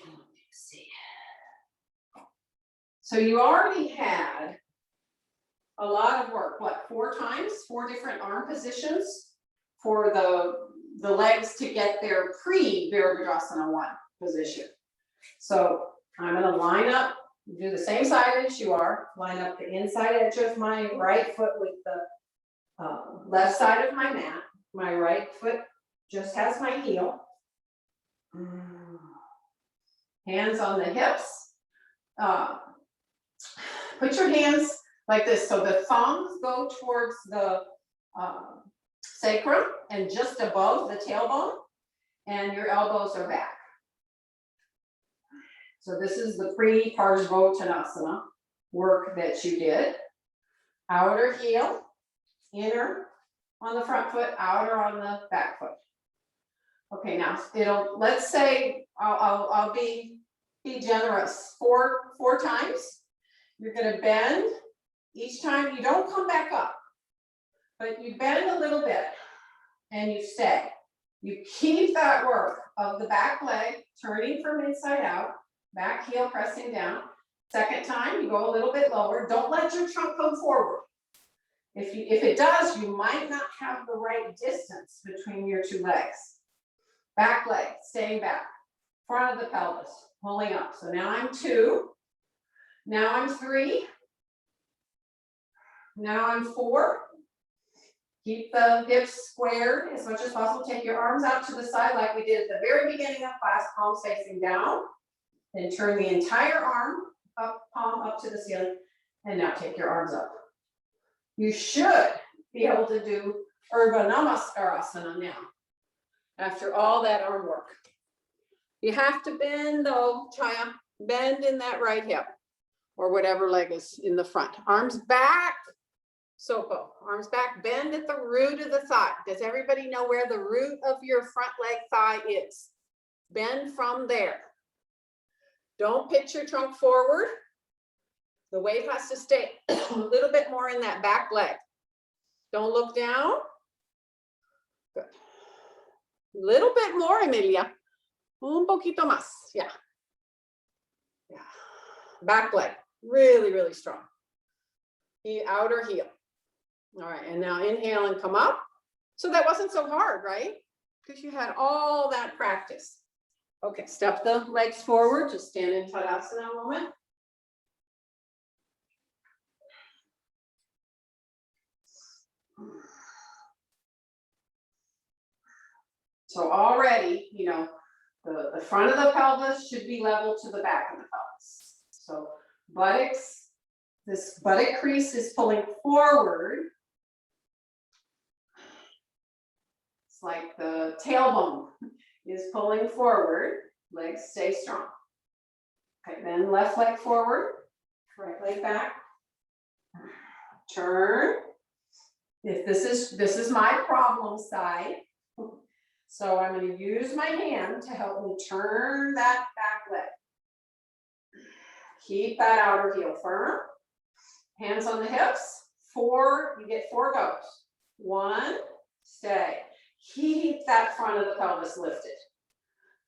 Let's see. So you already had a lot of work, what, 4 times, 4 different arm positions for the legs to get their pre-Virasana 1 position. So I'm going to line up, do the same side as you are, line up the inside edge of my right foot with the left side of my mat. My right foot just has my heel. Hands on the hips. Put your hands like this. So the thumbs go towards the sacrum and just above the tailbone, and your elbows are back. So this is the pre-Parsvottanasana work that you did. Outer heel, inner on the front foot, outer on the back foot. Okay, now let's say I'll be generous. 4 times. You're going to bend each time. You don't come back up, but you bend a little bit and you stay. You keep that work of the back leg turning from inside out, back heel pressing down. Second time, you go a little bit lower. Don't let your trunk come forward. If it does, you might not have the right distance between your 2 legs. Back leg, staying back. Front of the pelvis, pulling up. So now I'm 2. Now I'm 3. Now I'm 4. Keep the hips squared as much as possible. Take your arms out to the side like we did at the very beginning of class, palms facing down. Then turn the entire arm up, palm up to the ceiling. And now take your arms up. You should be able to do Arda Halasana now, after all that arm work. You have to bend though, Chaya. Bend in that right hip or whatever leg is in the front. Arms back, Sopo. Arms back, bend at the root of the thigh. Does everybody know where the root of your front leg thigh is? Bend from there. Don't pitch your trunk forward. The weight has to stay a little bit more in that back leg. Don't look down. Good. Little bit more, Emilia. Un poquito más. Yeah. Yeah. Back leg. Really, really strong. The outer heel. All right. And now inhale and come up. So that wasn't so hard, right? Because you had all that practice. Okay. Step the legs forward. Just stand in Tadasana a moment. So already, the front of the pelvis should be level to the back of the pelvis. So buttocks, this buttock crease is pulling forward. It's like the tailbone is pulling forward. Legs stay strong. Okay, then left leg forward, right leg back. Turn. if this is my problem side. So I'm going to use my hand to help me turn that back leg. Keep that outer heel firm. Hands on the hips. 4, you get 4 goes. 1, stay. Keep that front of the pelvis lifted.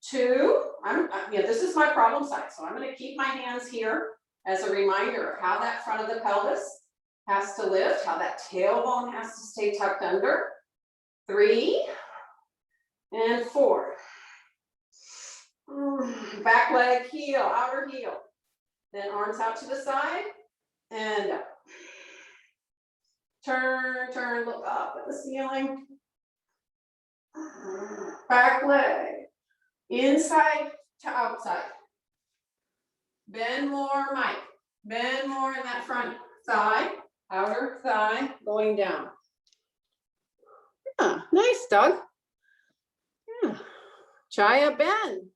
2, this is my problem side, so I'm going to keep my hands here as a reminder of how that front of the pelvis has to lift, how that tailbone has to stay tucked under. 3 and 4. Back leg, heel, outer heel. Then arms out to the side and up. Turn, look up at the ceiling. Back leg, inside to outside. Bend more, Mike. Bend more in that front thigh, outer thigh, going down. Yeah, nice, Doug. Yeah. Try a bend.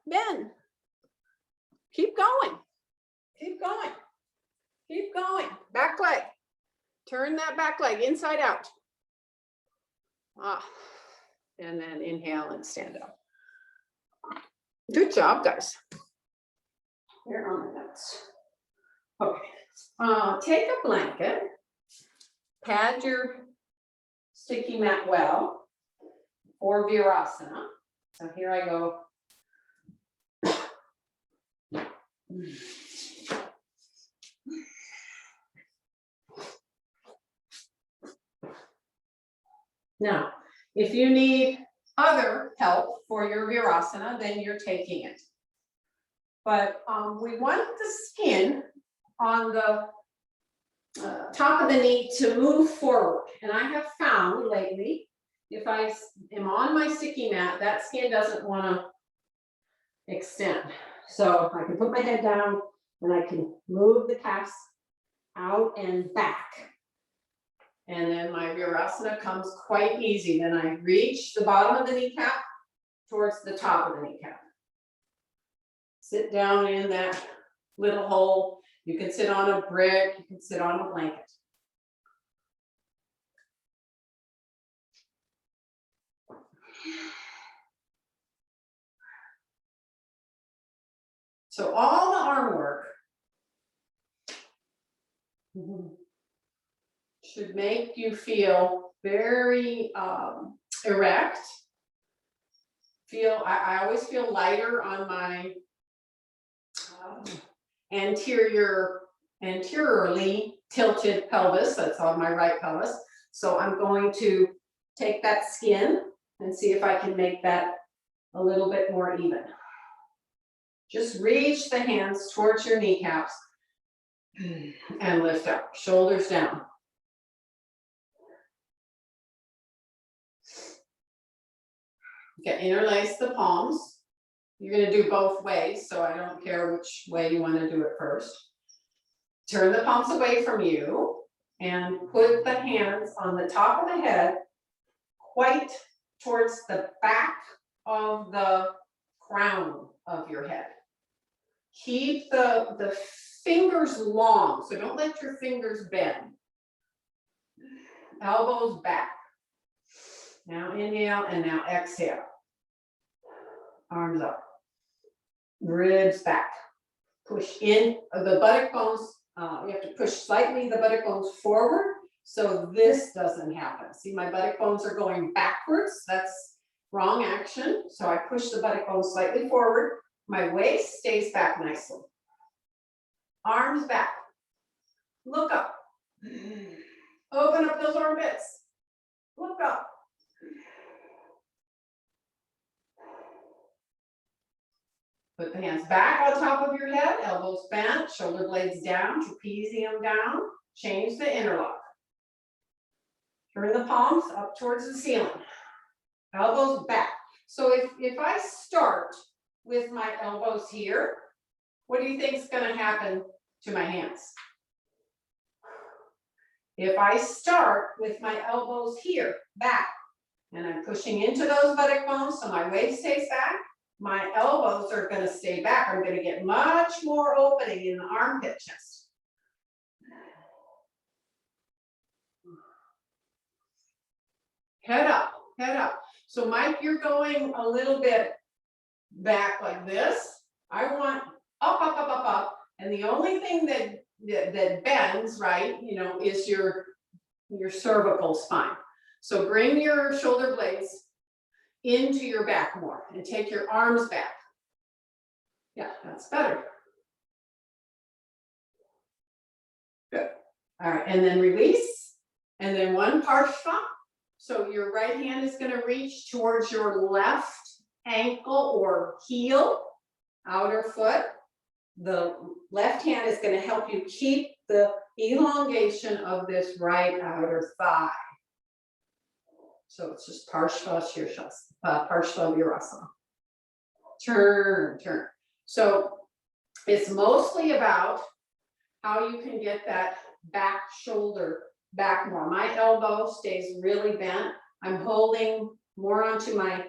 Bend. Keep going. Keep going. Keep going. Back leg. Turn that back leg inside out. And then inhale and stand up. Good job, guys. Here are my notes. Okay. Take a blanket. Pad your sticky mat well for Virasana. So here I go. Now, if you need other help for your Virasana, then you're taking it. But we want the skin on the top of the knee to move forward. And I have found lately, if I am on my sticky mat, that skin doesn't want to extend. So I can put my head down and I can move the calves out and back. And then my Virasana comes quite easy. Then I reach the bottom of the kneecap towards the top of the kneecap. Sit down in that little hole. You can sit on a brick, you can sit on a blanket. So all the arm work should make you feel very erect. I always feel lighter on my anteriorly tilted pelvis. That's on my right pelvis. So I'm going to take that skin and see if I can make that a little bit more even. Just reach the hands towards your kneecaps and lift up, shoulders down. Okay, interlace the palms. You're going to do both ways, so I don't care which way you want to do it first. Turn the palms away from you and put the hands on the top of the head, quite towards the back of the crown of your head. Keep the fingers long, so don't let your fingers bend. Elbows back. Now inhale and now exhale. Arms up. Ribs back. Push in the buttock bones. You have to push slightly the buttock bones forward so this doesn't happen. See, my buttock bones are going backwards. That's wrong action. So I push the buttock bones slightly forward. My waist stays back nicely. Arms back. Look up. Open up those armpits. Look up. Put the hands back on top of your head, elbows bent, shoulder blades down, trapezium down. Change the interlock. Turn the palms up towards the ceiling. Elbows back. So if I start with my elbows here, what do you think is going to happen to my hands? If I start with my elbows here, back, and I'm pushing into those buttock bones so my waist stays back, my elbows are going to stay back. I'm going to get much more opening in the armpit chest. head up, head up. So Mike, you're going a little bit back like this. I want up, up, up, up, up. And the only thing that bends, right, you know, is your cervical spine. So bring your shoulder blades into your back more and take your arms back. Yeah, that's better. Good. All right, and then release. And then one parshva. So your right hand is going to reach towards your left ankle or heel, outer foot. The left hand is going to help you keep the elongation of this right outer thigh. So it's just parshva shirshasana, parshva virasana. Turn, turn. So it's mostly about how you can get that back shoulder back more. My elbow stays really bent. I'm holding more onto my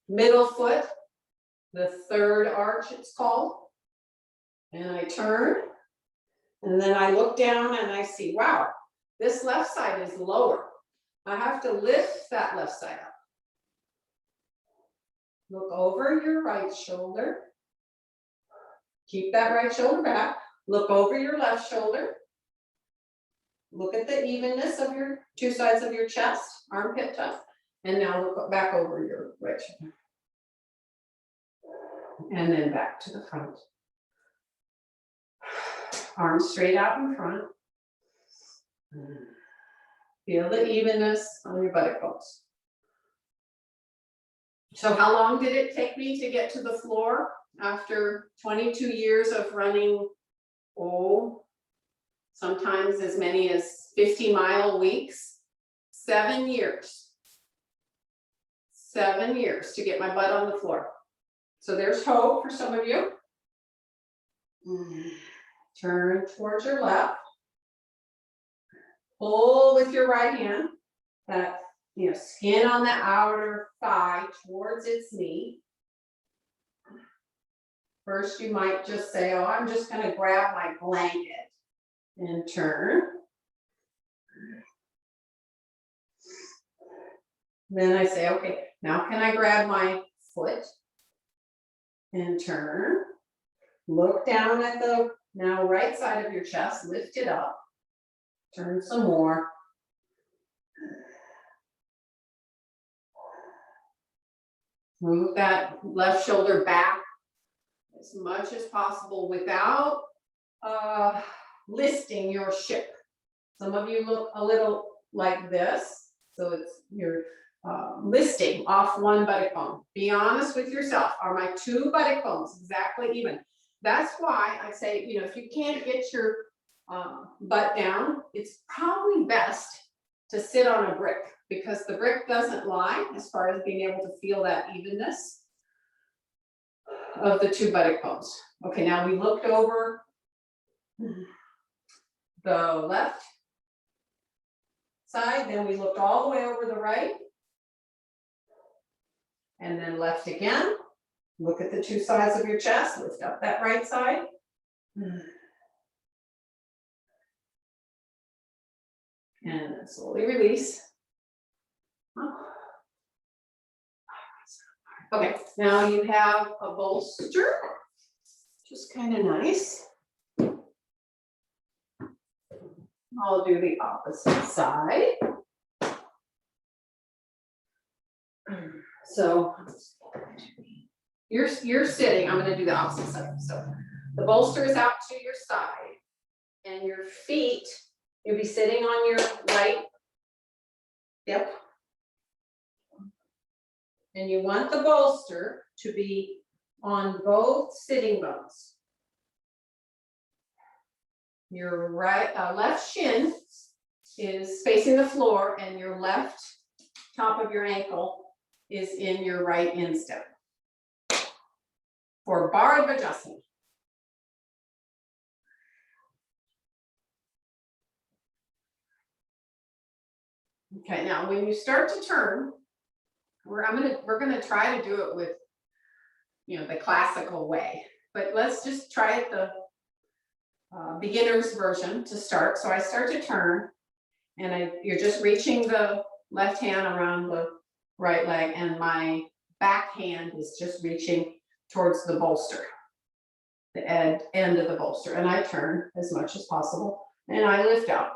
middle foot, the third arch it's called. And I turn, and then I look down and I see, wow, this left side is lower. I have to lift that left side up. Look over your right shoulder. Keep that right shoulder back. Look over your left shoulder. Look at the evenness of your two sides of your chest, armpit tuck. And now look back over your right shoulder. And then back to the front. Arms straight out in front. Feel the evenness on your buttock bones. So how long did it take me to get to the floor after 22 years of running, sometimes as many as 50-mile weeks? 7 years. 7 years to get my butt on the floor. So there's hope for some of you. Turn towards your left. Pull with your right hand. That, you know, skin on the outer thigh towards its knee. First, you might just say, oh, I'm just going to grab my blanket and turn. Then I say, okay, now can I grab my foot and turn? Look down at the now right side of your chest, lift it up. Turn some more. Move that left shoulder back as much as possible without listing your ship. Some of you look a little like this. So it's you're listing off one buttock bone. Be honest with yourself. Are my two buttock bones exactly even? That's why I say, you know, if you can't get your butt down, it's probably best to sit on a brick, because the brick doesn't lie as far as being able to feel that evenness of the two buttock bones. Okay, now we looked over the left side, then we looked all the way over the right, and then left again. Look at the two sides of your chest, lift up that right side. And slowly release. Okay, now you have a bolster, just kind of nice. I'll do the opposite side. So you're sitting, I'm going to do the opposite side. So the bolster is out to your side, and your feet, you'll be sitting on your right hip. And you want the bolster to be on both sitting bones. Your left shin is facing the floor, and your left top of your ankle is in your right instep. For Virasana. Okay, now when you start to turn, we're gonna try to do it with, you know, the classical way, but let's just try it the beginner's version to start. So I start to turn, and you're just reaching the left hand around the right leg, and my back hand is just reaching towards the bolster, the end of the bolster, and I turn as much as possible, and I lift out.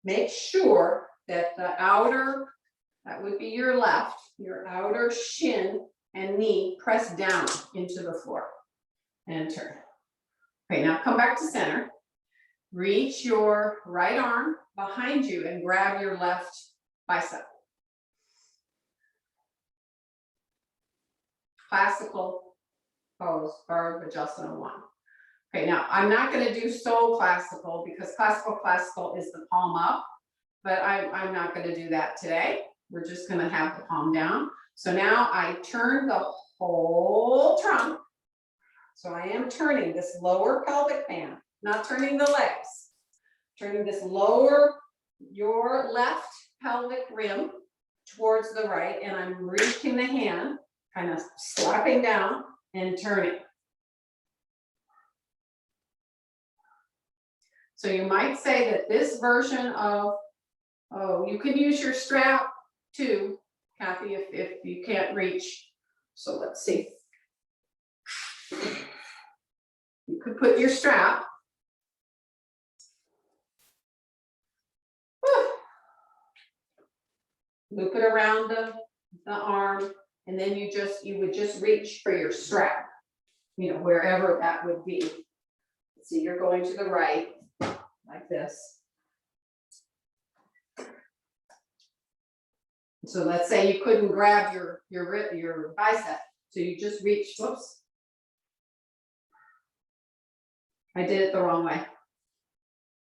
Make sure that the outer, that would be your left, your outer shin and knee press down into the floor, and turn. Okay, now come back to center. Reach your right arm behind you and grab your left bicep. Classical pose, Virasana 1. Okay, now I'm not going to do so classical because classical is the palm up, but I'm not going to do that today. We're just going to have the palm down. So now I turn the whole trunk. So I am turning this lower pelvic band, not turning the legs, turning this lower, your left pelvic rim towards the right, and I'm reaching the hand, kind of slapping down and turning. So you might say that this version of, oh, you can use your strap too, Kathy, if you can't reach. So let's see. You could put your strap. Loop it around the arm, and then you would just reach for your strap, you know, wherever that would be. See, you're going to the right, like this. So let's say you couldn't grab your bicep, so you just reach. Whoops. I did it the wrong way.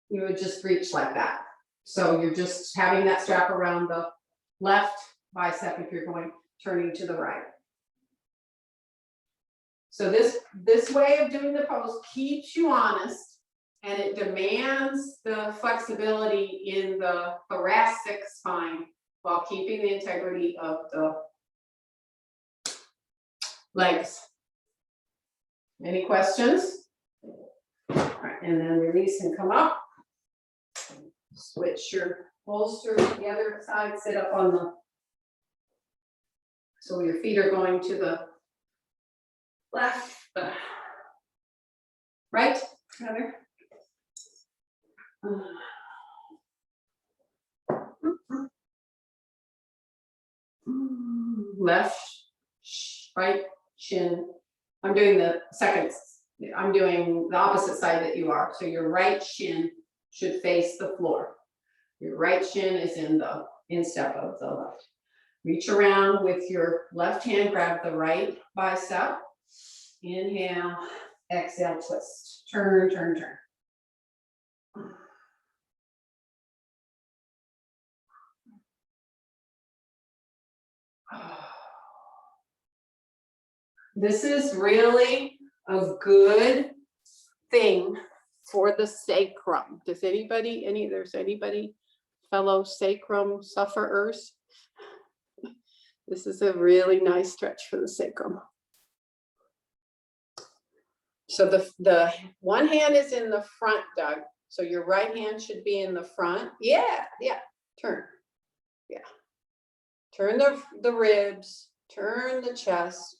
You would just reach like that. So you're just having that strap around the left bicep if you're turning to the right. So this way of doing the pose keeps you honest, and it demands the flexibility in the thoracic spine while keeping the integrity of the legs. Any questions? All right, and then release and come up. Switch your bolster to the other side, sit up on the, so your feet are going to the left, right, rather. Left, right shin. I'm doing the second, I'm doing the opposite side that you are. So your right shin should face the floor. Your right shin is in the instep of the left. Reach around with your left hand, grab the right bicep. Inhale, exhale, twist. Turn, turn, turn. This is really a good thing for the sacrum. Does anybody, there's anybody, fellow sacrum sufferers? This is a really nice stretch for the sacrum. So the one hand is in the front, Doug. So your right hand should be in the front. Yeah, turn. Yeah. Turn the ribs, turn the chest.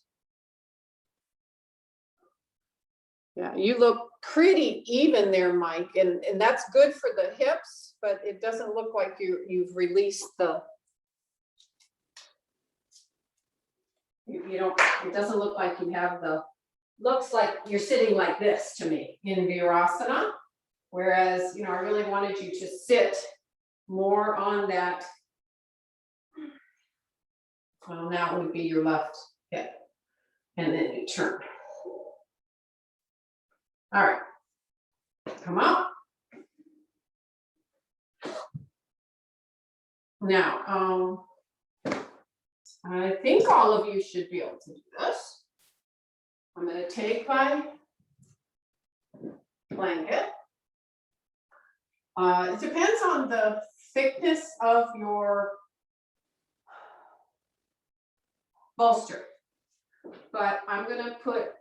Yeah, you look pretty even there, Mike, and that's good for the hips, but it doesn't look like you've released the, you don't, it doesn't look like you have the, looks like you're sitting like this to me in Virasana, whereas, you know, I really wanted you to sit more on that. Well, now would be your left hip, and then you turn. All right, come up. Now, I think all of you should be able to do this. I'm going to take my blanket. It depends on the thickness of your bolster, but I'm going to put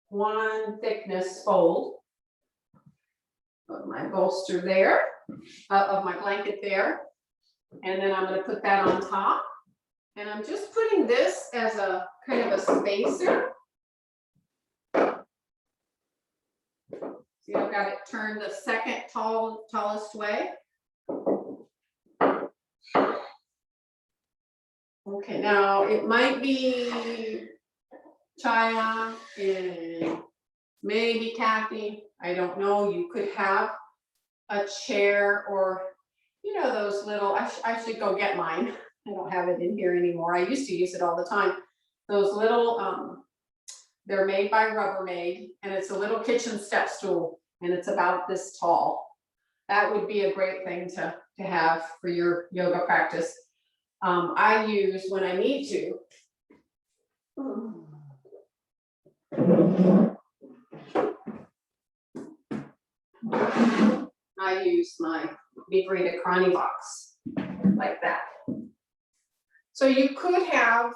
one thickness fold of my bolster there, of my blanket there. And then I'm gonna put that on top. And I'm just putting this as a kind of a spacer. See, I've got it turned the second tallest way. Okay, now it might be Chaya and maybe Kathy. I don't know. You could have a chair or, you know, those little, I should go get mine. I don't have it in here anymore. I used to use it all the time. Those little, they're made by Rubbermaid, and it's a little kitchen step stool, and it's about this tall. That would be a great thing to have for your yoga practice. I use when I need to. I use my Vibrita Crani box like that. So you could have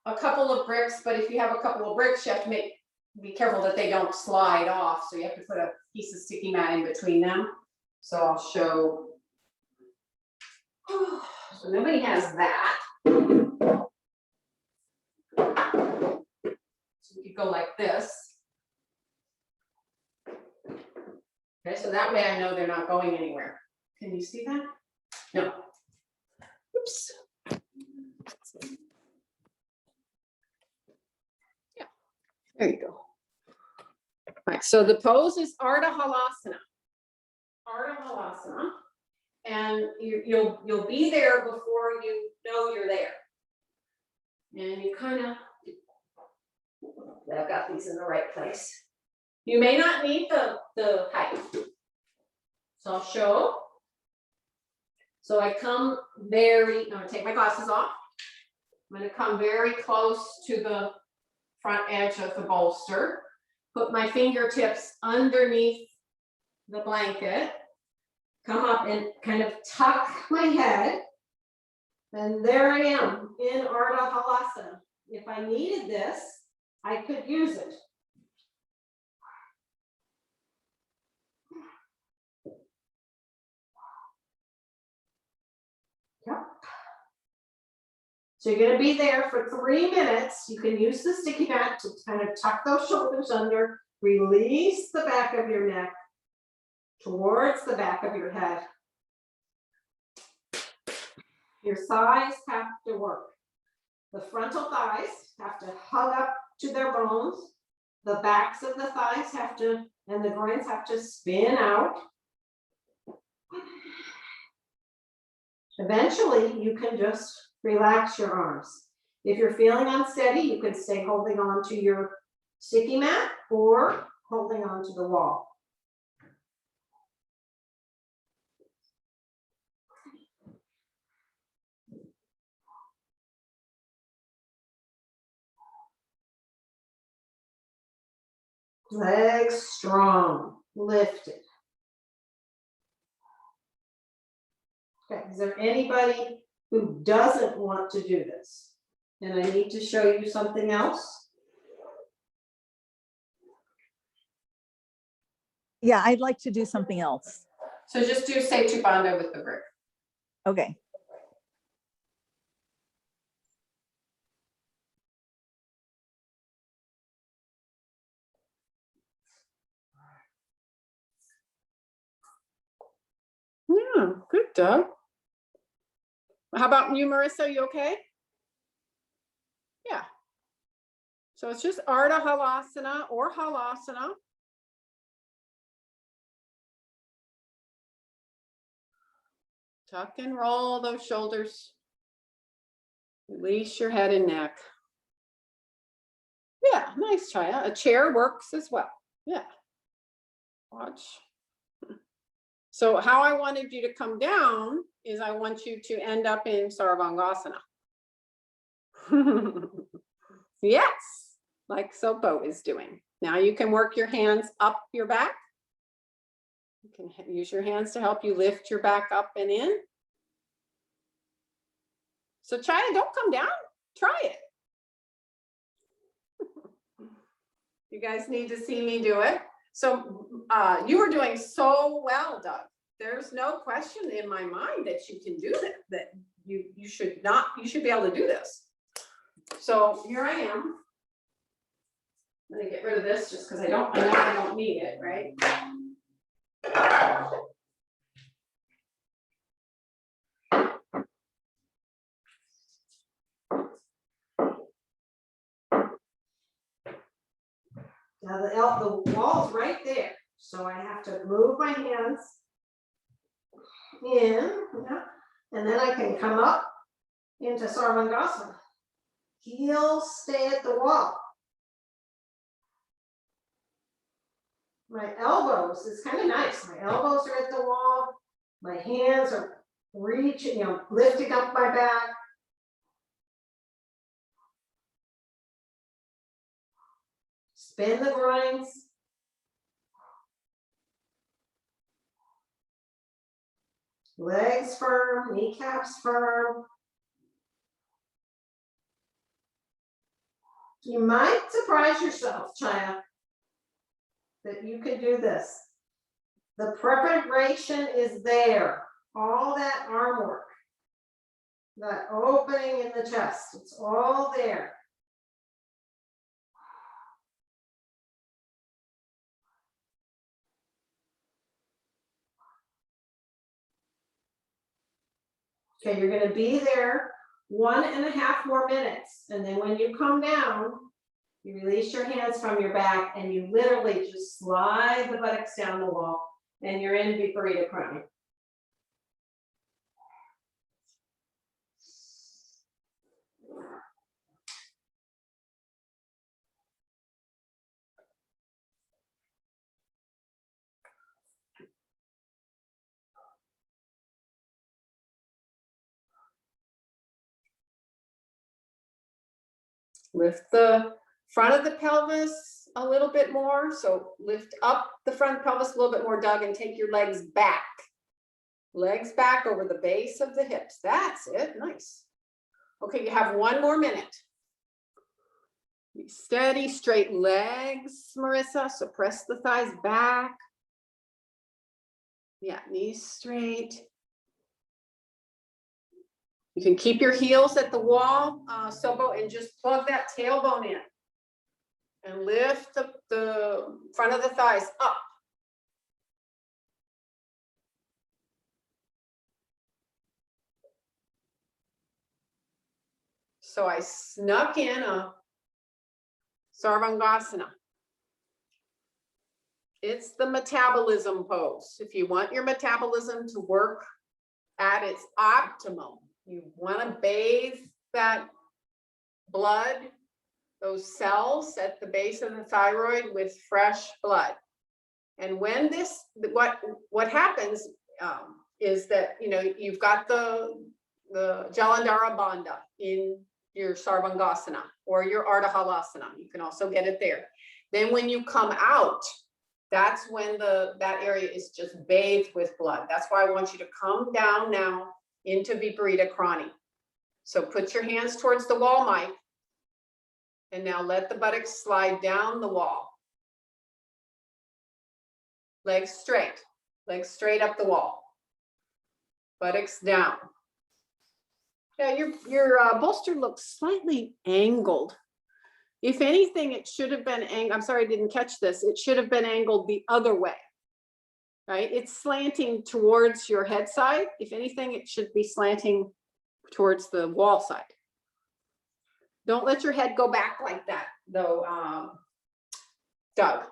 a couple of bricks, but if you have a couple of bricks, you have to be careful that they don't slide off. So you have to put a piece of sticky mat in between them. So I'll show. So nobody has that. So you could go like this. Okay, so that way I know they're not going anywhere. Can you see that? No. Oops. Yeah, there you go. All right, so the pose is Arda Halasana. Arda Halasana. And you'll be there before you know you're there. And you kind of, I've got these in the right place. You may not need the height. So I'll show. So I come I'm gonna take my glasses off. I'm gonna come very close to the front edge of the bolster. Put my fingertips underneath the blanket. Come up and kind of tuck my head. And there I am in Arda Halasana. If I needed this, I could use it. Yep. So you're going to be there for 3 minutes. You can use the sticky mat to kind of tuck those shoulders under, release the back of your neck towards the back of your head. Your thighs have to work. The frontal thighs have to hug up to their bones. The backs of the thighs have to, and the groins have to spin out. Eventually, you can just relax your arms. If you're feeling unsteady, you can stay holding on to your sticky mat or holding on to the wall. Legs strong, lifted. Okay, is there anybody who doesn't want to do this? And I need to show you something else. Yeah, I'd like to do something else. So just do Setu Bandha with the brick. Okay. Yeah, good, Doug. How about you, Marissa? You okay? Yeah. So it's just Arda Halasana or Halasana. Tuck and roll those shoulders. Release your head and neck. Yeah, nice, Chaya. A chair works as well. Yeah. Watch. So how I wanted you to come down is I want you to end up in Sarvangasana. Yes, like Sopo is doing. Now you can work your hands up your back. You can use your hands to help you lift your back up and in. So Chaya, don't come down, try it. You guys need to see me do it. So you were doing so well, Doug. there's no question in my mind that you can do that you should be able to do this. So here I am. I'm gonna get rid of this just because I know I don't need it, right? Now the wall's right there, so I have to move my hands in, yeah, and then I can come up into Sarvangasana. Heels stay at the wall. My elbows is kind of nice. My elbows are at the wall. My hands are reaching, lifting up my back. Spin the groins. Legs firm, kneecaps firm. You might surprise yourself, Chaya, that you can do this. The preparation is there. All that arm work, that opening in the chest, it's all there. Okay, you're going to be there 1.5 more minutes. And then when you come down, you release your hands from your back and you literally just slide the buttocks down the wall and you're in Viparita Krani. Lift the front of the pelvis a little bit more. So lift up the front pelvis a little bit more, Doug, and take your legs back. Legs back over the base of the hips. That's it. Nice. Okay, you have 1 more minute. Be steady, straight legs, Marissa. So press the thighs back. Yeah, knees straight. You can keep your heels at the wall, Sobo, and just plug that tailbone in. And lift the front of the thighs up. So I snuck in a Sarvangasana. It's the metabolism pose. If you want your metabolism to work at its optimum, you want to bathe that blood, those cells at the base of the thyroid with fresh blood. And when this, what happens is that, you've got the Jalandhara Bandha in your Sarvangasana or your Arda Halasana. You can also get it there. Then when you come out, that's when that area is just bathed with blood. That's why I want you to come down now into Viparita Krani. So put your hands towards the wall, Mike. And now let the buttocks slide down the wall. Legs straight up the wall. Buttocks down. Yeah, your bolster looks slightly angled. If anything, it should have been angled. I'm sorry, I didn't catch this. It should have been angled the other way, right? It's slanting towards your head side. If anything, it should be slanting towards the wall side. Don't let your head go back like that, though, Doug.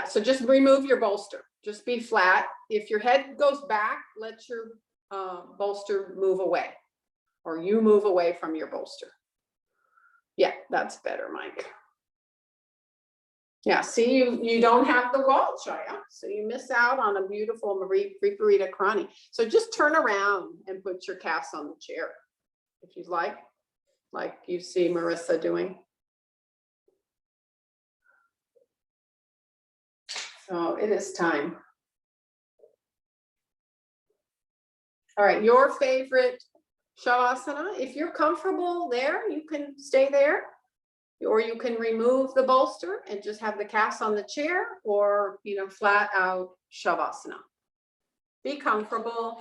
So just remove your bolster. Just be flat. If your head goes back, let your bolster move away, or you move away from your bolster. Yeah, that's better, Mike. Yeah, see, you don't have the wall, Chaya, so you miss out on a beautiful Viparita Krani. So just turn around and put your calves on the chair, if you'd like you see Marissa doing. So it is time. All right, your favorite Shavasana. If you're comfortable there, you can stay there, or you can remove the bolster and just have the calves on the chair, or flat out Shavasana. Be comfortable.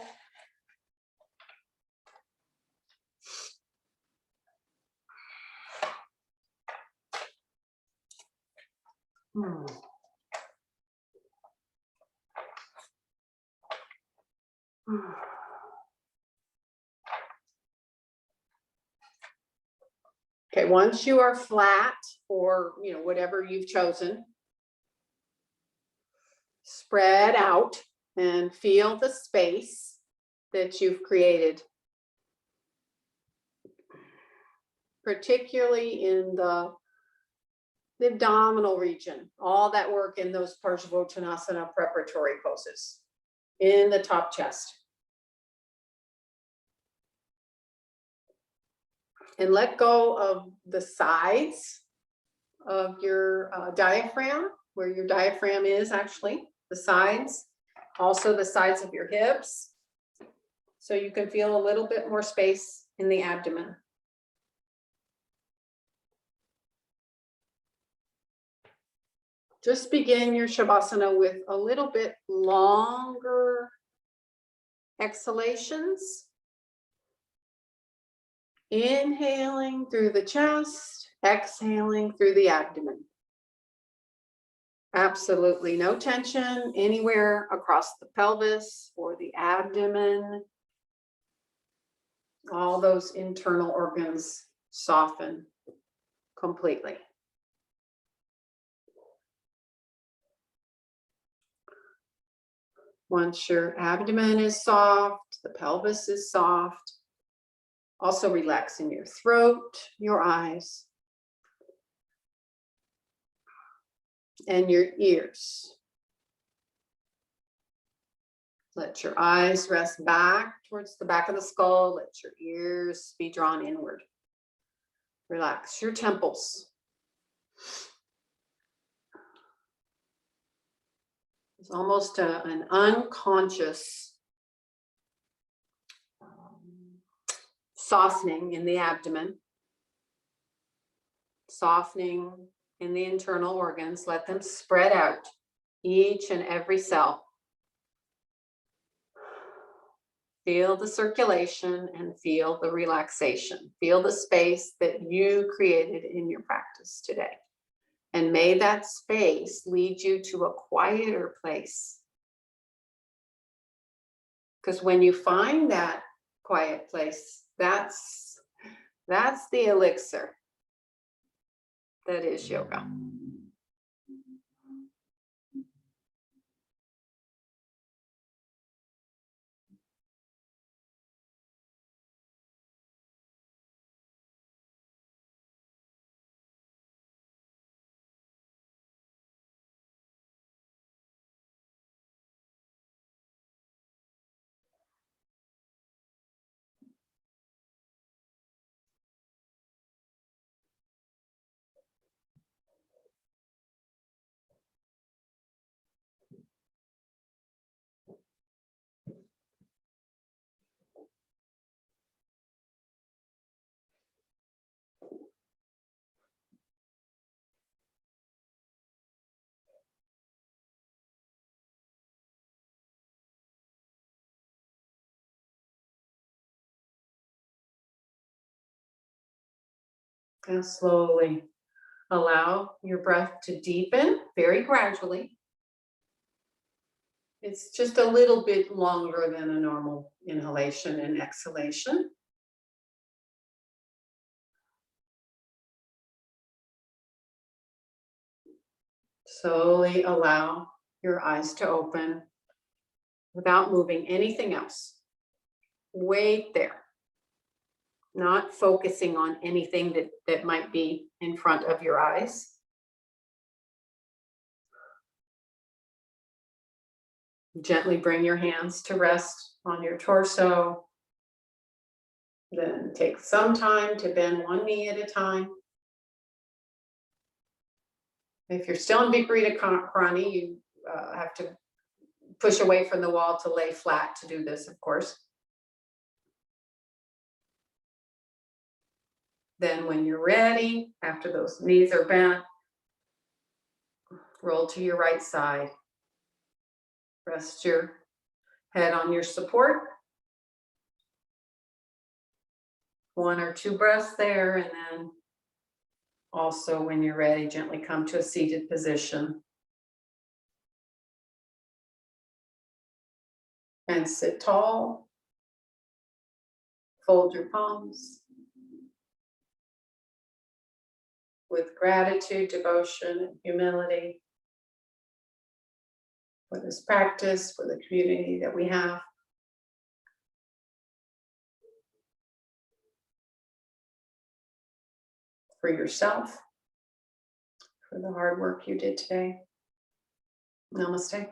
Okay, once you are flat, or whatever you've chosen, spread out and feel the space that you've created, particularly in the abdominal region. All that work in those Parsvottanasana preparatory poses in the top chest. And let go of the sides of your diaphragm, where your diaphragm is actually, the sides, also the sides of your hips. So you can feel a little bit more space in the abdomen. Just begin your Shavasana with a little bit longer exhalations. Inhaling through the chest, exhaling through the abdomen. Absolutely no tension anywhere across the pelvis or the abdomen. All those internal organs soften completely. Once your abdomen is soft, the pelvis is soft. Also relax in your throat, your eyes, and your ears. Let your eyes rest back towards the back of the skull. Let your ears be drawn inward. Relax your temples. It's almost an unconscious softening in the abdomen, softening in the internal organs. Let them spread out, each and every cell. Feel the circulation and feel the relaxation. Feel the space that you created in your practice today. And may that space lead you to a quieter place. Because when you find that quiet place, that's the elixir that is yoga. And slowly allow your breath to deepen very gradually. It's just a little bit longer than a normal inhalation and exhalation. Slowly allow your eyes to open without moving anything else. Wait there. Not focusing on anything that might be in front of your eyes. Gently bring your hands to rest on your torso. Then take some time to bend one knee at a time. If you're still in Viparita Karani, you have to push away from the wall to lay flat to do this, of course. Then when you're ready, after those knees are bent, roll to your right side. Rest your Head on your support. 1 or 2 breaths there, and then also when you're ready, gently come to a seated position. And sit tall. Fold your palms. With gratitude, devotion, and humility for this practice, for the community that we have. For yourself, for the hard work you did today. Namaste.